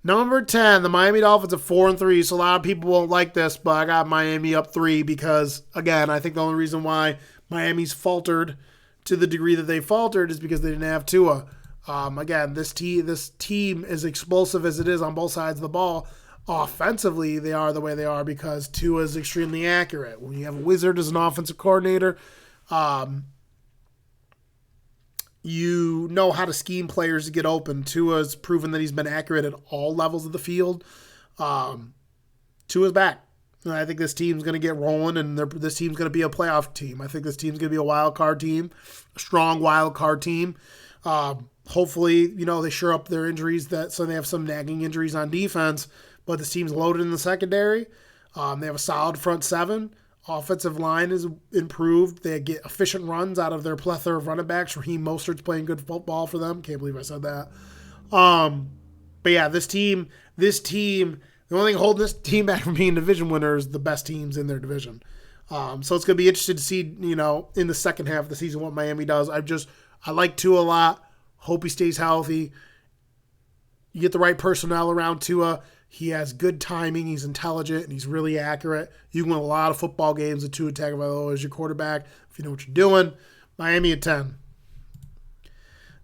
Speaker 1: Number 10, the Miami Dolphins at 4-3. So a lot of people won't like this, but I got Miami up 3 because, again, I think the only reason why Miami's faltered to the degree that they faltered is because they didn't have Tua. Again, this team, as explosive as it is on both sides of the ball, Offensively, they are the way they are because Tua is extremely accurate. When you have a wizard as an offensive coordinator, you know how to scheme players to get open. Tua's proven that he's been accurate at all levels of the field. Tua's back. And I think this team's going to get rolling, and this team's going to be a playoff team. I think this team's going to be a wild card team, a strong wild card team. Hopefully, they shore up their injuries so they have some nagging injuries on defense. But this team's loaded in the secondary. They have a solid front seven. Offensive line is improved. They get efficient runs out of their plethora of running backs. Raheem Mostert's playing good football for them. Can't believe I said that. But yeah, this team, the only thing holding this team back from being division winners is the best teams in their division. So it's going to be interesting to see, in the second half of the season what Miami does. I like Tua a lot. Hope he stays healthy. You get the right personnel around Tua. He has good timing. He's intelligent, and he's really accurate. You can win a lot of football games with Tua Tagovailoa as your quarterback if you know what you're doing. Miami at 10.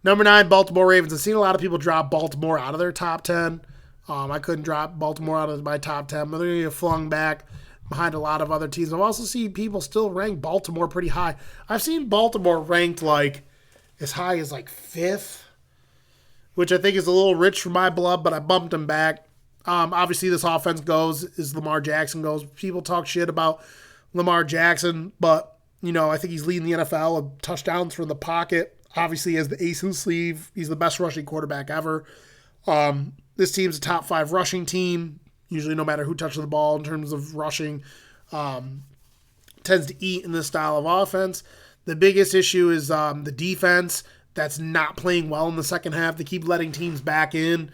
Speaker 1: Number 9, Baltimore Ravens. I've seen a lot of people drop Baltimore out of their top 10. I couldn't drop Baltimore out of my top 10, but they're going to get flung back behind a lot of other teams. I've also seen people still rank Baltimore pretty high. I've seen Baltimore ranked as high as 5th, which I think is a little rich for my blood, but I bumped them back. Obviously, this offense goes as Lamar Jackson goes. People talk shit about Lamar Jackson, but, I think he's leading the NFL in touchdowns from the pocket. Obviously, he has the ace in the sleeve. He's the best rushing quarterback ever. This team's a top 5 rushing team, usually no matter who touches the ball in terms of rushing. Tends to eat in this style of offense. The biggest issue is the defense that's not playing well in the second half. They keep letting teams back in.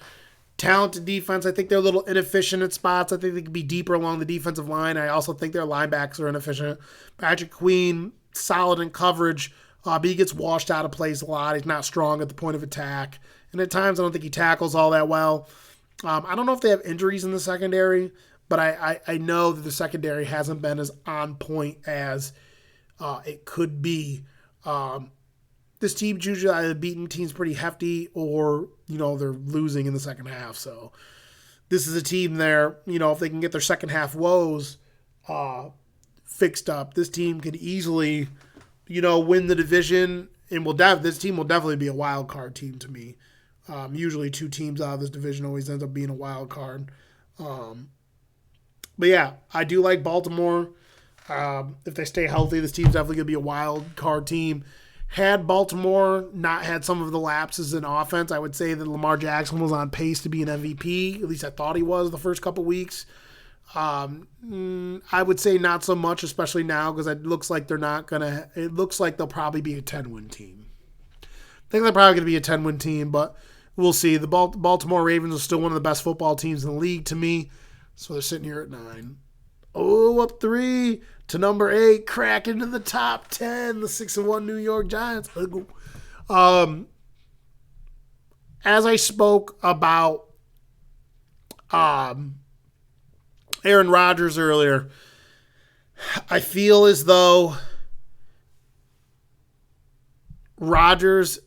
Speaker 1: Talented defense. I think they're a little inefficient at spots. I think they could be deeper along the defensive line. I also think their linebackers are inefficient. Patrick Queen, solid in coverage, but he gets washed out of plays a lot. He's not strong at the point of attack. And at times, I don't think he tackles all that well. I don't know if they have injuries in the secondary, but I know that the secondary hasn't been as on point as it could be. This team's usually either beating teams pretty hefty or, they're losing in the second half. So this is a team there, if they can get their second half woes fixed up, this team could easily, win the division. And this team will definitely be a wild card team to me. Usually 2 teams out of this division always ends up being a wild card. But yeah, I do like Baltimore. If they stay healthy, this team's definitely going to be a wild card team. Had Baltimore not had some of the lapses in offense, I would say that Lamar Jackson was on pace to be an MVP. At least I thought he was the first couple weeks. I would say not so much, especially now, because it looks like it looks like they'll probably be a 10-win team. I think they're probably going to be a 10-win team, but we'll see. The Baltimore Ravens are still one of the best football teams in the league to me, so they're sitting here at 9. Oh, up 3 to number 8, crack into the top 10, the 6-1 New York Giants. As I spoke about Aaron Rodgers earlier, I feel as though Rodgers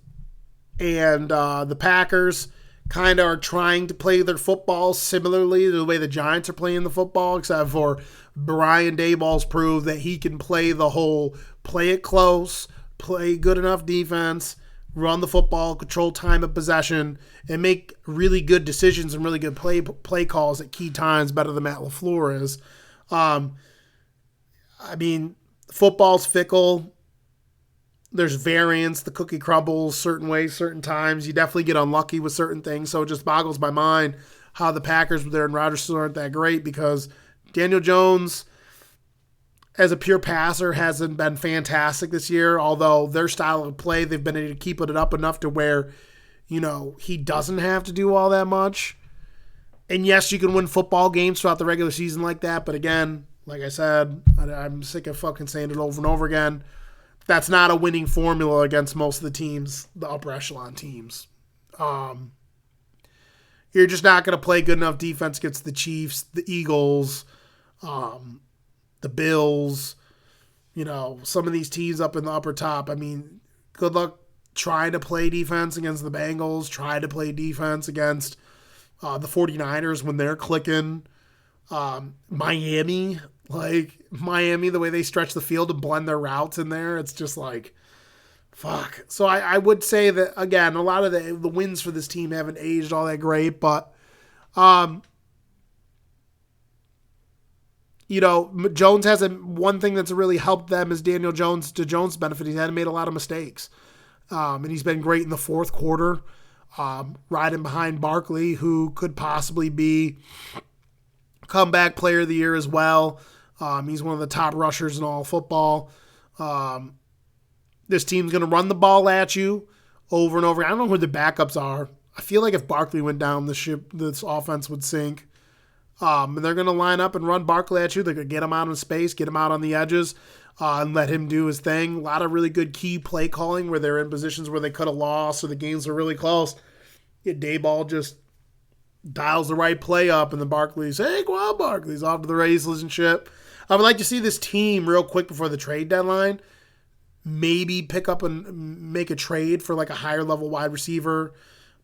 Speaker 1: and the Packers kind of are trying to play their football similarly to the way the Giants are playing the football, except for Brian Daboll's proved that he can play the whole play it close, play good enough defense, run the football, control time of possession, and make really good decisions and really good play calls at key times better than Matt LaFleur is. Football's fickle. There's variance. The cookie crumbles certain ways, certain times. You definitely get unlucky with certain things. So it just boggles my mind how the Packers with Aaron Rodgers still aren't that great, because Daniel Jones, as a pure passer, hasn't been fantastic this year, although their style of play, they've been able to keep it up enough to where, he doesn't have to do all that much. And yes, you can win football games throughout the regular season like that, but again, like I said, I'm sick of fucking saying it over and over again. That's not a winning formula against most of the teams, the upper echelon teams. You're just not going to play good enough defense against the Chiefs, the Eagles, the Bills, some of these teams up in the upper top. Good luck trying to play defense against the Bengals, try to play defense against the 49ers when they're clicking. Miami, the way they stretch the field to blend their routes in there, it's just like, fuck. So I would say that, again, a lot of the wins for this team haven't aged all that great, but, Jones hasn't. One thing that's really helped them is Daniel Jones, to Jones' benefit, he hadn't made a lot of mistakes. And he's been great in the fourth quarter, riding behind Barkley, who could possibly be comeback player of the year as well. He's one of the top rushers in all football. This team's going to run the ball at you over and over. I don't know who the backups are. I feel like if Barkley went down, this offense would sink. And they're going to line up and run Barkley at you. They're going to get him out in space, get him out on the edges, and let him do his thing. A lot of really good key play calling where they're in positions where they could have lost or the games are really close. Dayball just dials the right play up, and then Barkley's, hey, go on, Barkley's off to the races and shit. I would like to see this team real quick before the trade deadline maybe pick up and make a trade for like a higher level wide receiver,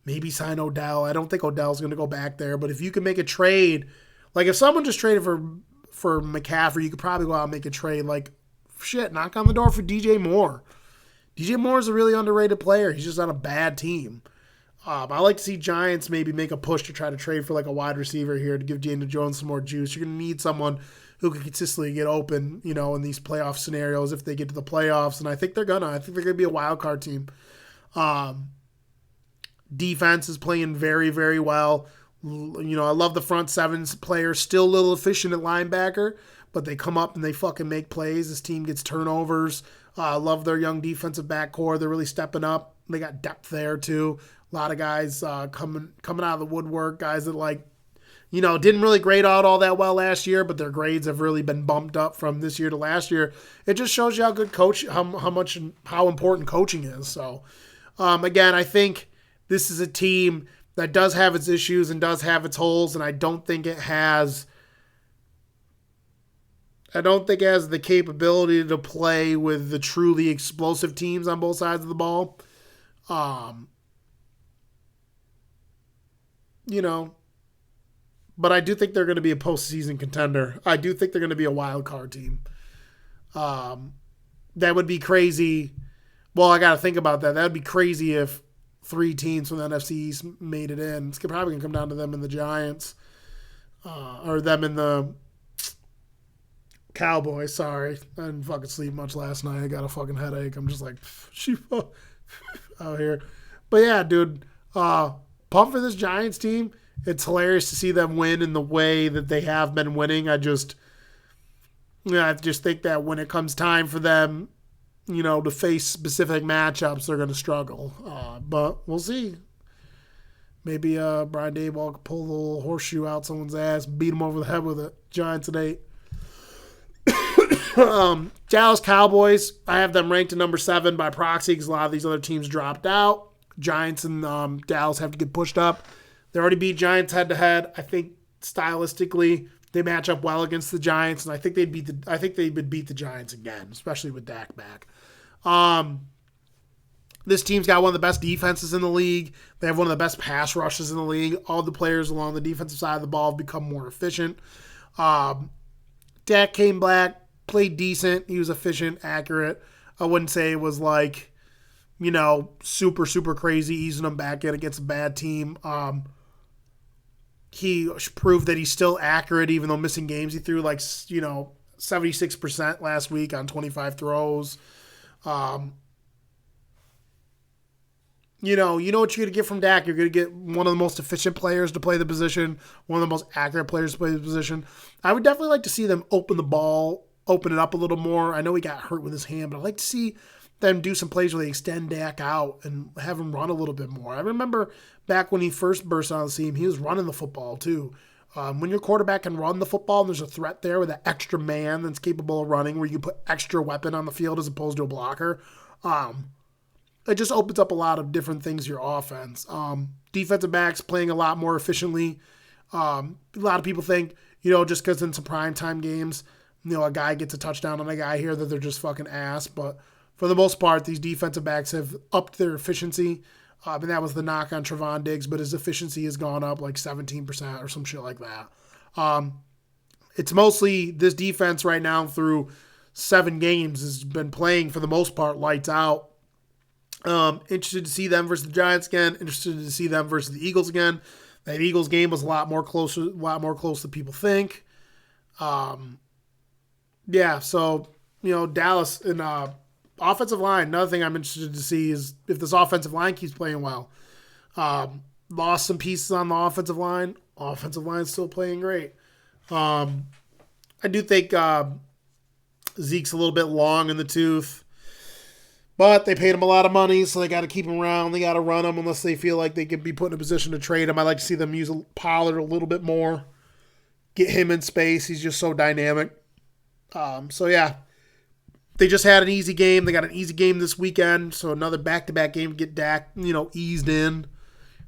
Speaker 1: maybe sign Odell. I don't think Odell's going to go back there, but if you can make a trade, like if someone just traded for McCaffrey, you could probably go out and make a trade. Like, shit, knock on the door for DJ Moore. DJ Moore is a really underrated player. He's just on a bad team. I like to see Giants maybe make a push to try to trade for like a wide receiver here to give Daniel Jones some more juice. You're going to need someone who can consistently get open, in these playoff scenarios if they get to the playoffs. And I think they're going to be a wild card team. Defense is playing very, very well. I love the front seven players, still a little efficient at linebacker, but they come up and they fucking make plays. This team gets turnovers. I love their young defensive back core. They're really stepping up. They got depth there too. A lot of guys coming out of the woodwork, guys that didn't really grade out all that well last year, but their grades have really been bumped up from this year to last year. It just shows you how good how important coaching is. So, again, I think this is a team that does have its issues and does have its holes, and I don't think it has the capability to play with the truly explosive teams on both sides of the ball. But I do think they're going to be a postseason contender. I do think they're going to be a wild card team. That would be crazy. Well, I got to think about that. That would be crazy if 3 teams from the NFC East made it in. It's probably going to come down to them and the Giants. Or them and the Cowboys. Sorry. I didn't fucking sleep much last night. I got a fucking headache. I'm just like, out here. But yeah, dude. Pump for this Giants team. It's hilarious to see them win in the way that they have been winning. I just think that when it comes time for them, to face specific matchups, they're going to struggle. But we'll see. Maybe Brian Daboll can pull the little horseshoe out someone's ass, beat him over the head with it. Giants at 8. Dallas Cowboys, I have them ranked at number 7 by proxy because a lot of these other teams dropped out. Giants and Dallas have to get pushed up. They already beat Giants head-to-head. I think stylistically they match up well against the Giants, and I think they would beat the Giants again, especially with Dak back. This team's got one of the best defenses in the league. They have one of the best pass rushes in the league. All the players along the defensive side of the ball have become more efficient. Dak came back, played decent. He was efficient, accurate. I wouldn't say it was like, super, super crazy easing them back in against a bad team. He proved that he's still accurate even though missing games. He threw 76% last week on 25 throws. You know what you're going to get from Dak. You're going to get one of the most efficient players to play the position, one of the most accurate players to play the position. I would definitely like to see them open it up a little more. I know he got hurt with his hand, but I'd like to see them do some plays where they extend Dak out and have him run a little bit more. I remember back when he first burst on the scene, he was running the football too. When your quarterback can run the football and there's a threat there with that extra man that's capable of running where you can put extra weapon on the field as opposed to a blocker, it just opens up a lot of different things to your offense. Defensive backs playing a lot more efficiently. A lot of people think, just because in some primetime games, a guy gets a touchdown on a guy here that they're just fucking ass, but for the most part, these defensive backs have upped their efficiency, and that was the knock on Trevon Diggs, but his efficiency has gone up like 17% or some shit like that. It's mostly this defense right now through 7 games has been playing for the most part lights out. Interested to see them versus the Giants again. Interested to see them versus the Eagles again. That Eagles game was a lot more close than people think. Yeah, so Dallas and offensive line. Another thing I'm interested to see is if this offensive line keeps playing well. Lost some pieces on the offensive line. Offensive line's still playing great. I do think Zeke's a little bit long in the tooth. But they paid him a lot of money, so they got to keep him around. They got to run him unless they feel like they could be put in a position to trade him. I'd like to see them use Pollard a little bit more. Get him in space. He's just so dynamic. So, yeah. They just had an easy game. They got an easy game this weekend. So, another back-to-back game, get Dak, eased in.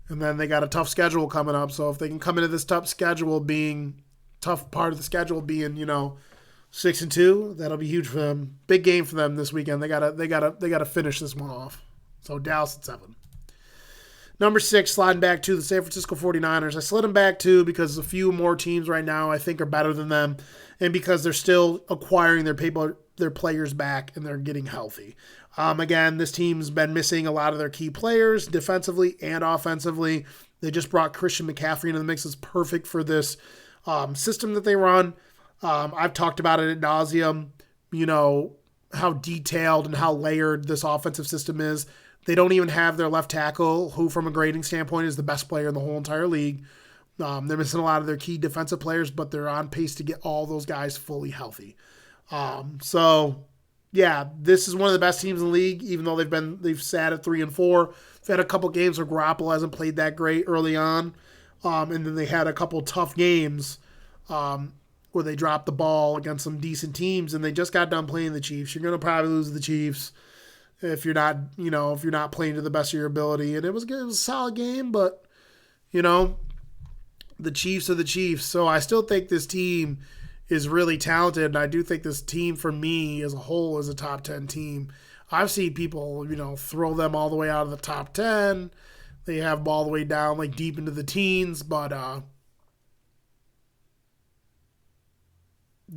Speaker 1: And then they got a tough schedule coming up. So, if they can come into this tough part of the schedule being, 6-2, that'll be huge for them. Big game for them this weekend. They gotta finish this one off. So Dallas at 7. Number 6, sliding back to the San Francisco 49ers. I slid them back to because a few more teams right now I think are better than them, and because they're still acquiring their players back and they're getting healthy. Again, this team's been missing a lot of their key players defensively and offensively. They just brought Christian McCaffrey into the mix. It's perfect for this system that they run. I've talked about it ad nauseum, how detailed and how layered this offensive system is. They don't even have their left tackle, who from a grading standpoint is the best player in the whole entire league. They're missing a lot of their key defensive players, but they're on pace to get all those guys fully healthy. So, yeah, this is one of the best teams in the league, even though they've sat at 3-4. They've had a couple games where Garoppolo hasn't played that great early on, and then they had a couple tough games where they dropped the ball against some decent teams, and they just got done playing the Chiefs. You're going to probably lose the Chiefs if you're not playing to the best of your ability. And it was good. It was a solid game, but the Chiefs are the Chiefs. So I still think this team is really talented, and I do think this team, for me as a whole, is a top 10 team. I've seen people, throw them all the way out of the top 10. They have them all the way down, like deep into the teens, but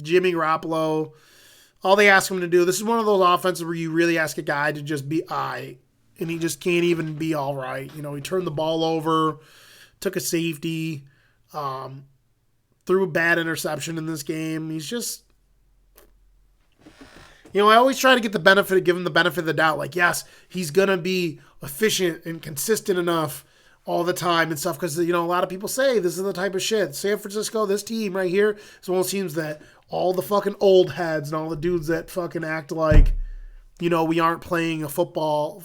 Speaker 1: Jimmy Garoppolo, all they ask him to do, this is one of those offenses where you really ask a guy to just be and he just can't even be all right. He turned the ball over, took a safety, threw a bad interception in this game. He's just, I always try to give him the benefit of the doubt. Like, yes, he's going to be efficient and consistent enough all the time and stuff, because, a lot of people say this is the type of shit. San Francisco, this team right here, is one of those teams that all the fucking old heads and all the dudes that fucking act like, we aren't playing a football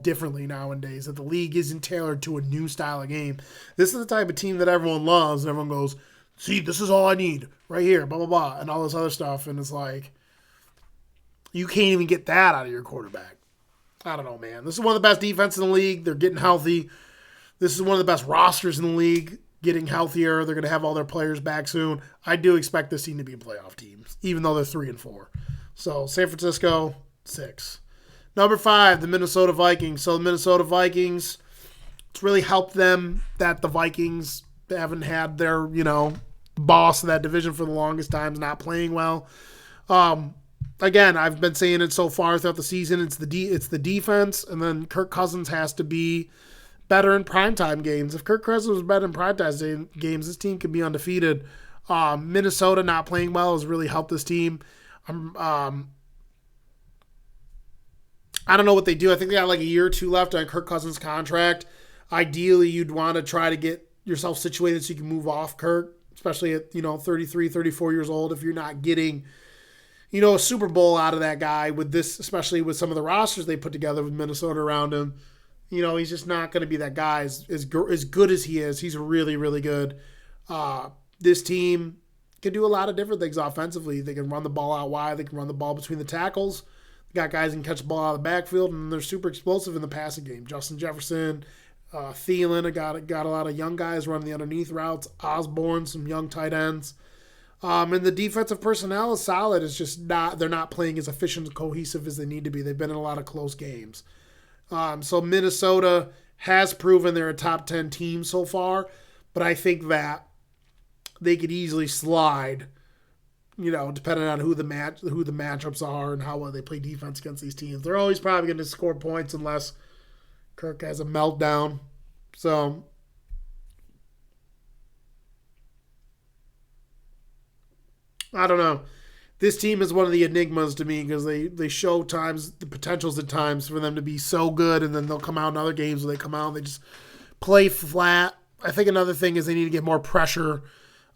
Speaker 1: differently nowadays, that the league isn't tailored to a new style of game. This is the type of team that everyone loves, and everyone goes, see, this is all I need right here, blah, blah, blah, and all this other stuff. And it's like, you can't even get that out of your quarterback. I don't know, man. This is one of the best defenses in the league. They're getting healthy. This is one of the best rosters in the league, getting healthier. They're going to have all their players back soon. I do expect this team to be a playoff team, even though they're 3-4. So San Francisco, 6. Number 5, the Minnesota Vikings. So the Minnesota Vikings, it's really helped them that the Vikings haven't had their, boss of that division for the longest time, not playing well. Again, I've been saying it so far throughout the season. It's the defense, and then Kirk Cousins has to be better in primetime games. If Kirk Cousins was better in primetime games, this team could be undefeated. Minnesota not playing well has really helped this team. I don't know what they do. I think they got like a year or two left on Kirk Cousins' contract. Ideally, you'd want to try to get yourself situated so you can move off Kirk, especially at 33, 34 years old. If you're not getting a Super Bowl out of that guy with this, especially with some of the rosters they put together with Minnesota around him, he's just not going to be that guy as good as he is. He's really, really good. This team can do a lot of different things offensively. They can run the ball out wide. They can run the ball between the tackles. They got guys who can catch the ball out of the backfield, and they're super explosive in the passing game. Justin Jefferson, Thielen, got a lot of young guys running the underneath routes. Osborne, some young tight ends. And the defensive personnel is solid. It's just they're not playing as efficient and cohesive as they need to be. They've been in a lot of close games. So Minnesota has proven they're a top 10 team so far, but I think that they could easily slide depending on who the matchups are and how well they play defense against these teams. They're always probably going to score points unless Kirk has a meltdown. So I don't know. This team is one of the enigmas to me because they show times the potentials at times for them to be so good, and then they'll come out in other games where they come out and they just play flat. I think another thing is they need to get more pressure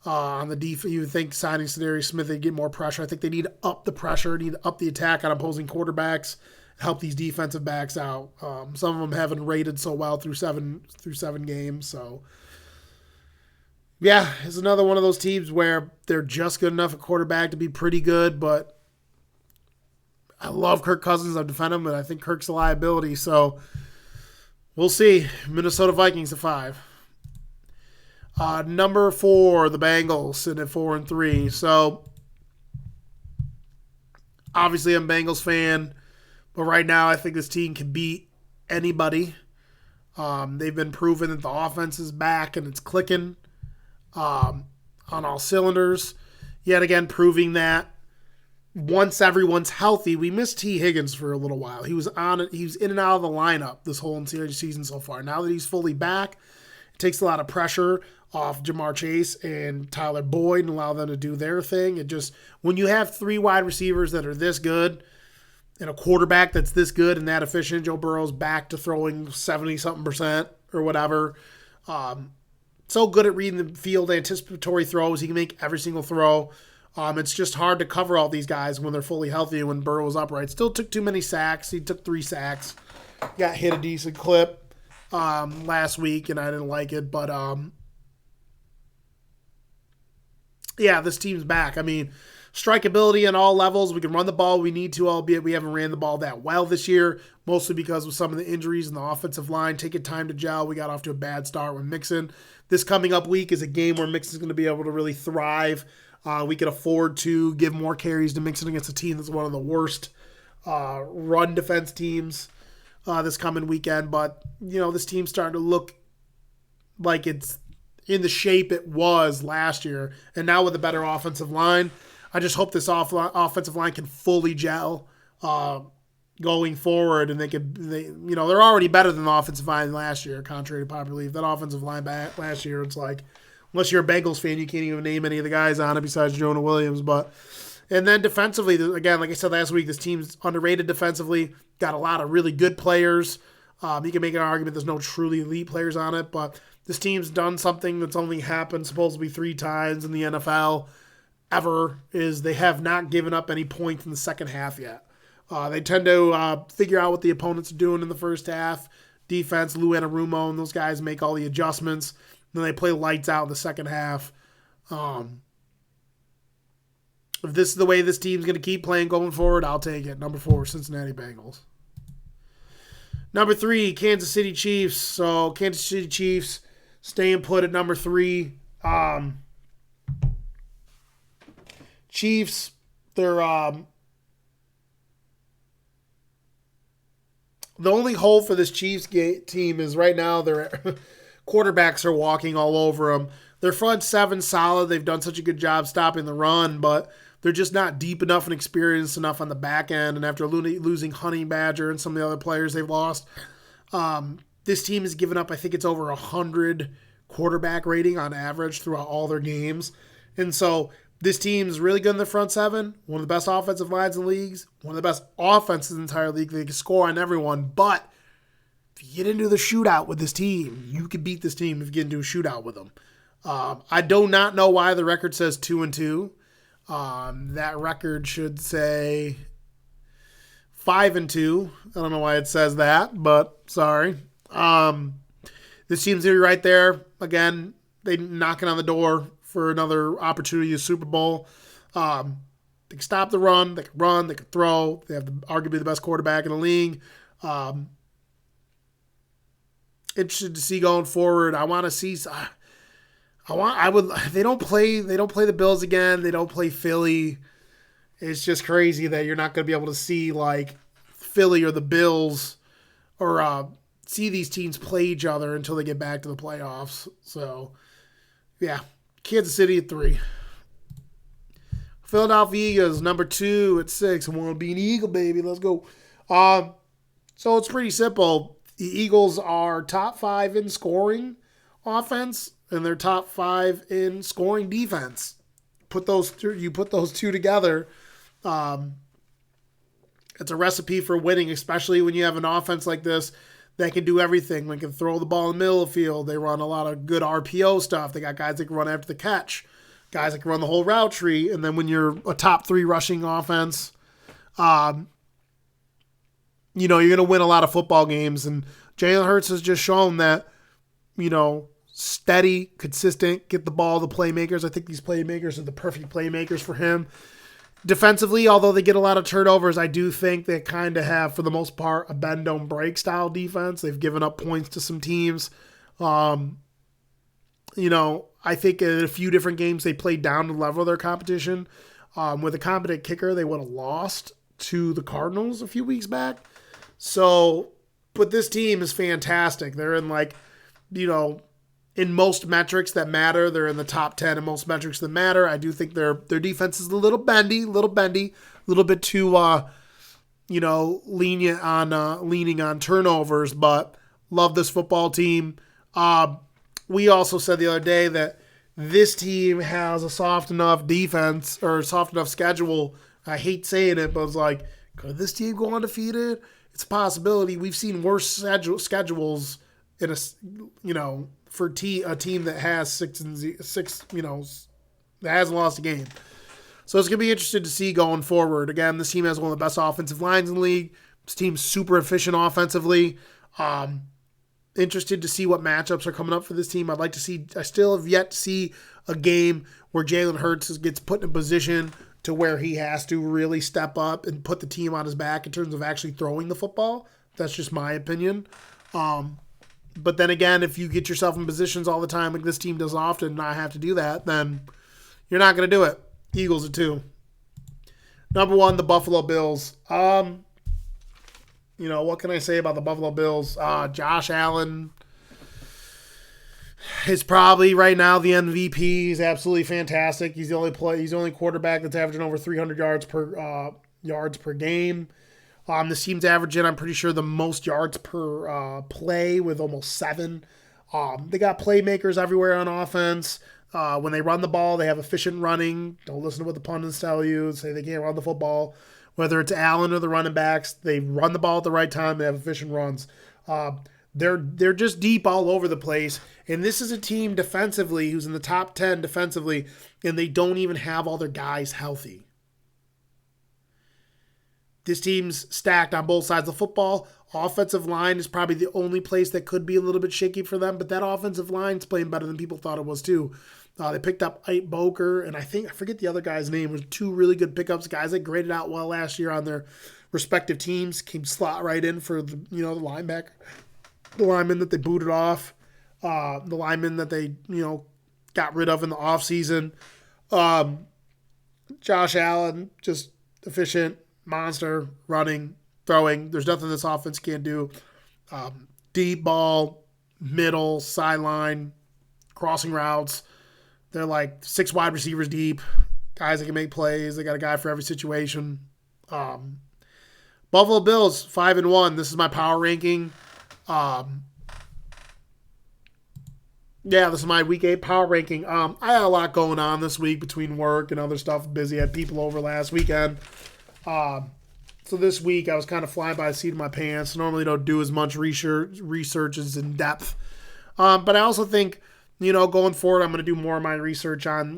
Speaker 1: on the defense. You would think signing Sadarius Smith, they'd get more pressure. I think they need to up the pressure, need to up the attack on opposing quarterbacks, help these defensive backs out. Some of them haven't rated so well through seven games. So, yeah, it's another one of those teams where they're just good enough at quarterback to be pretty good, but I love Kirk Cousins. I've defended him, but I think Kirk's a liability. So, we'll see. Minnesota Vikings at 5. Number 4, the Bengals, sitting at 4-3. So, obviously, I'm a Bengals fan, but right now I think this team can beat anybody. They've been proven that the offense is back and it's clicking on all cylinders. Yet again, proving that once everyone's healthy, we missed T. Higgins for a little while. He was in and out of the lineup this whole season so far. Now that he's fully back, it takes a lot of pressure off Jamar Chase and Tyler Boyd and allow them to do their thing. It just, when you have 3 wide receivers that are this good and a quarterback that's this good and that efficient, Joe Burrow's back to throwing 70-something% or whatever. So good at reading the field, anticipatory throws. He can make every single throw. It's just hard to cover all these guys when they're fully healthy and when Burrow was upright. Still took too many sacks. He took 3 sacks. Got hit a decent clip last week, and I didn't like it. But, yeah, this team's back. I mean, strikeability on all levels. We can run the ball we need to, albeit we haven't ran the ball that well this year, mostly because of some of the injuries in the offensive line. Taking time to gel. We got off to a bad start with Mixon. This coming up week is a game where Mixon's going to be able to really thrive. We can afford to give more carries to Mixon against a team that's one of the worst run defense teams this coming weekend. But, this team's starting to look like it's in the shape it was last year. And now with a better offensive line, I just hope this offensive line can fully gel going forward. And they're already better than the offensive line last year, contrary to popular belief. That offensive line back last year, it's like, unless you're a Bengals fan, you can't even name any of the guys on it besides Jonah Williams. And then defensively, again, like I said last week, this team's underrated defensively. Got a lot of really good players. You can make an argument there's no truly elite players on it, but this team's done something that's only happened supposedly 3 times in the NFL ever, is they have not given up any points in the second half yet. They tend to figure out what the opponents are doing in the first half. Defense, Lou Anarumo and those guys make all the adjustments. Then they play lights out in the second half. If this is the way this team's going to keep playing going forward, I'll take it. Number 4, Cincinnati Bengals. Number 3, Kansas City Chiefs. So Kansas City Chiefs staying put at number 3. Chiefs, they're the only hole for this Chiefs team is right now their quarterbacks are walking all over them. Their front 7 solid. They've done such a good job stopping the run, but they're just not deep enough and experienced enough on the back end. And after losing Honey Badger and some of the other players they've lost, this team has given up, I think it's over 100 quarterback rating on average throughout all their games. And so this team's really good in the front 7, one of the best offensive lines in the leagues, one of the best offenses in the entire league. They can score on everyone, but if you get into the shootout with this team, you can beat this team if you get into a shootout with them. I do not know why the record says 2-2. That record should say 5-2. I don't know why it says that, but sorry. This team's going to be right there. Again, they knocking on the door for another opportunity to Super Bowl. They can stop the run. They can throw. They have arguably the best quarterback in the league. Interested to see going forward. I want to see. They don't play the Bills again. They don't play Philly. It's just crazy that you're not going to be able to see like Philly or the Bills or see these teams play each other until they get back to the playoffs. So, yeah, Kansas City at 3. Philadelphia Eagles, number 2 at 6. I want to be an Eagle, baby. Let's go. So it's pretty simple. The Eagles are top 5 in scoring offense, and they're top 5 in scoring defense. You put those two together. It's a recipe for winning, especially when you have an offense like this that can do everything. They can throw the ball in the middle of the field. They run a lot of good RPO stuff. They got guys that can run after the catch, guys that can run the whole route tree. And then when you're a top 3 rushing offense, you're going to win a lot of football games. And Jalen Hurts has just shown that, steady, consistent, get the ball to playmakers. I think these playmakers are the perfect playmakers for him. Defensively, although they get a lot of turnovers, I do think they kind of have, for the most part, a bend, don't break style defense. They've given up points to some teams. I think in a few different games they played down to the level of their competition. With a competent kicker, they would have lost to the Cardinals a few weeks back. So, but this team is fantastic. They're in in most metrics that matter, they're in the top 10 in most metrics that matter. I do think their defense is a little bendy, a little bit too, leaning on turnovers, but love this football team. We also said the other day that this team has a soft enough defense or soft enough schedule. I hate saying it, but it's like, could this team go undefeated? It's a possibility. We've seen worse schedules in for a team that has 6 that hasn't lost a game. So it's going to be interesting to see going forward. Again, this team has one of the best offensive lines in the league. This team's super efficient offensively. Interested to see what matchups are coming up for this team. I still have yet to see a game where Jalen Hurts gets put in a position to where he has to really step up and put the team on his back in terms of actually throwing the football. That's just my opinion. But then again, if you get yourself in positions all the time like this team does often and not have to do that, then you're not going to do it. Eagles at 2. Number 1, the Buffalo Bills. What can I say about the Buffalo Bills? Josh Allen is probably right now the MVP. He's absolutely fantastic. He's the only quarterback that's averaging over 300 yards per game. This team's averaging, I'm pretty sure, the most yards per play with almost 7. They got playmakers everywhere on offense. When they run the ball, they have efficient running. Don't listen to what the pundits tell you. Say they can't run the football. Whether it's Allen or the running backs, they run the ball at the right time. They have efficient runs. They're just deep all over the place. And this is a team defensively who's in the top 10 defensively, and they don't even have all their guys healthy. This team's stacked on both sides of the football. Offensive line is probably the only place that could be a little bit shaky for them, but that offensive line's playing better than people thought it was too. They picked up Ike Boker, and I forget the other guy's name. It was 2 really good pickups, guys that graded out well last year on their respective teams, came slot right in for the linebacker, the lineman that they booted off, the lineman that they got rid of in the offseason. Josh Allen, just efficient. Monster, running, throwing. There's nothing this offense can't do. Deep ball, middle, sideline, crossing routes. They're like 6 wide receivers deep. Guys that can make plays. They got a guy for every situation. Buffalo Bills, 5-1. This is my power ranking. This is my week 8 power ranking. I had a lot going on this week between work and other stuff. Busy. I had people over last weekend. So this week I was kind of flying by the seat of my pants. Normally don't do as much research as in depth. But I also think, going forward, I'm going to do more of my research on,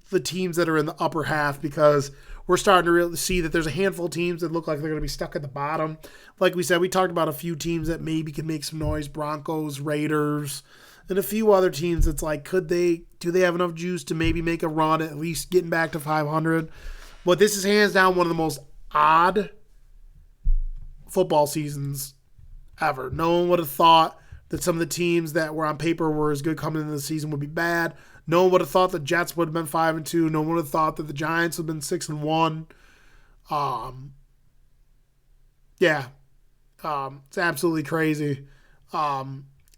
Speaker 1: the teams that are in the upper half, because we're starting to really see that there's a handful of teams that look like they're going to be stuck at the bottom. Like we said, we talked about a few teams that maybe can make some noise: Broncos, Raiders, and a few other teams. It's like, do they have enough juice to maybe make a run at least getting back to 500? But this is hands down one of the most odd football seasons ever. No one would have thought that some of the teams that were on paper were as good coming into the season would be bad. No one would have thought the Jets would have been 5-2. No one would have thought that the Giants would have been 6-1. It's absolutely crazy.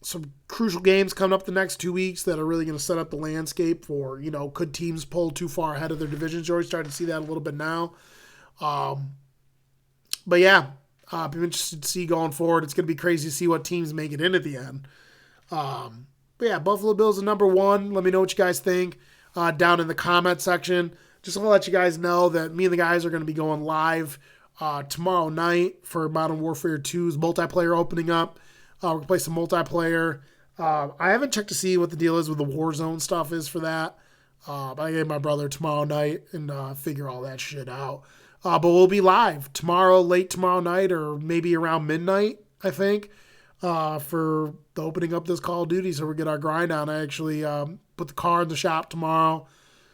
Speaker 1: some crucial games coming up the next 2 weeks that are really going to set up the landscape for, could teams pull too far ahead of their divisions? You're already starting to see that a little bit now. But yeah, I'm interested to see going forward. It's going to be crazy to see what teams make it in at the end. But yeah, Buffalo Bills are number 1. Let me know what you guys think down in the comment section. Just want to let you guys know that me and the guys are going to be going live tomorrow night for Modern Warfare 2's multiplayer opening up. We're going to play some multiplayer. I haven't checked to see what the deal is with the Warzone stuff is for that. But I gave my brother tomorrow night and figure all that shit out. But we'll be live tomorrow, late tomorrow night, or maybe around midnight, I think, for the opening up this Call of Duty. So we get our grind on. I actually put the car in the shop tomorrow.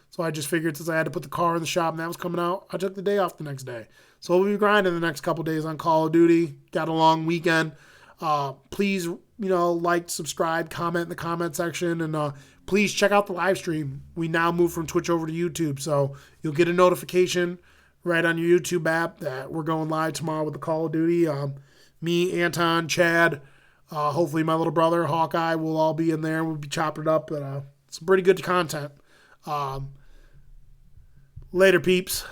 Speaker 1: So I just figured since I had to put the car in the shop and that was coming out, I took the day off the next day. So we'll be grinding the next couple days on Call of Duty. Got a long weekend. Please, like, subscribe, comment in the comment section, and please check out the live stream. We now move from Twitch over to YouTube, so you'll get a notification right on your YouTube app that we're going live tomorrow with the Call of Duty. Me, Anton, Chad, hopefully my little brother, Hawkeye, will all be in there. We'll be chopping it up, but some pretty good content. Later, peeps.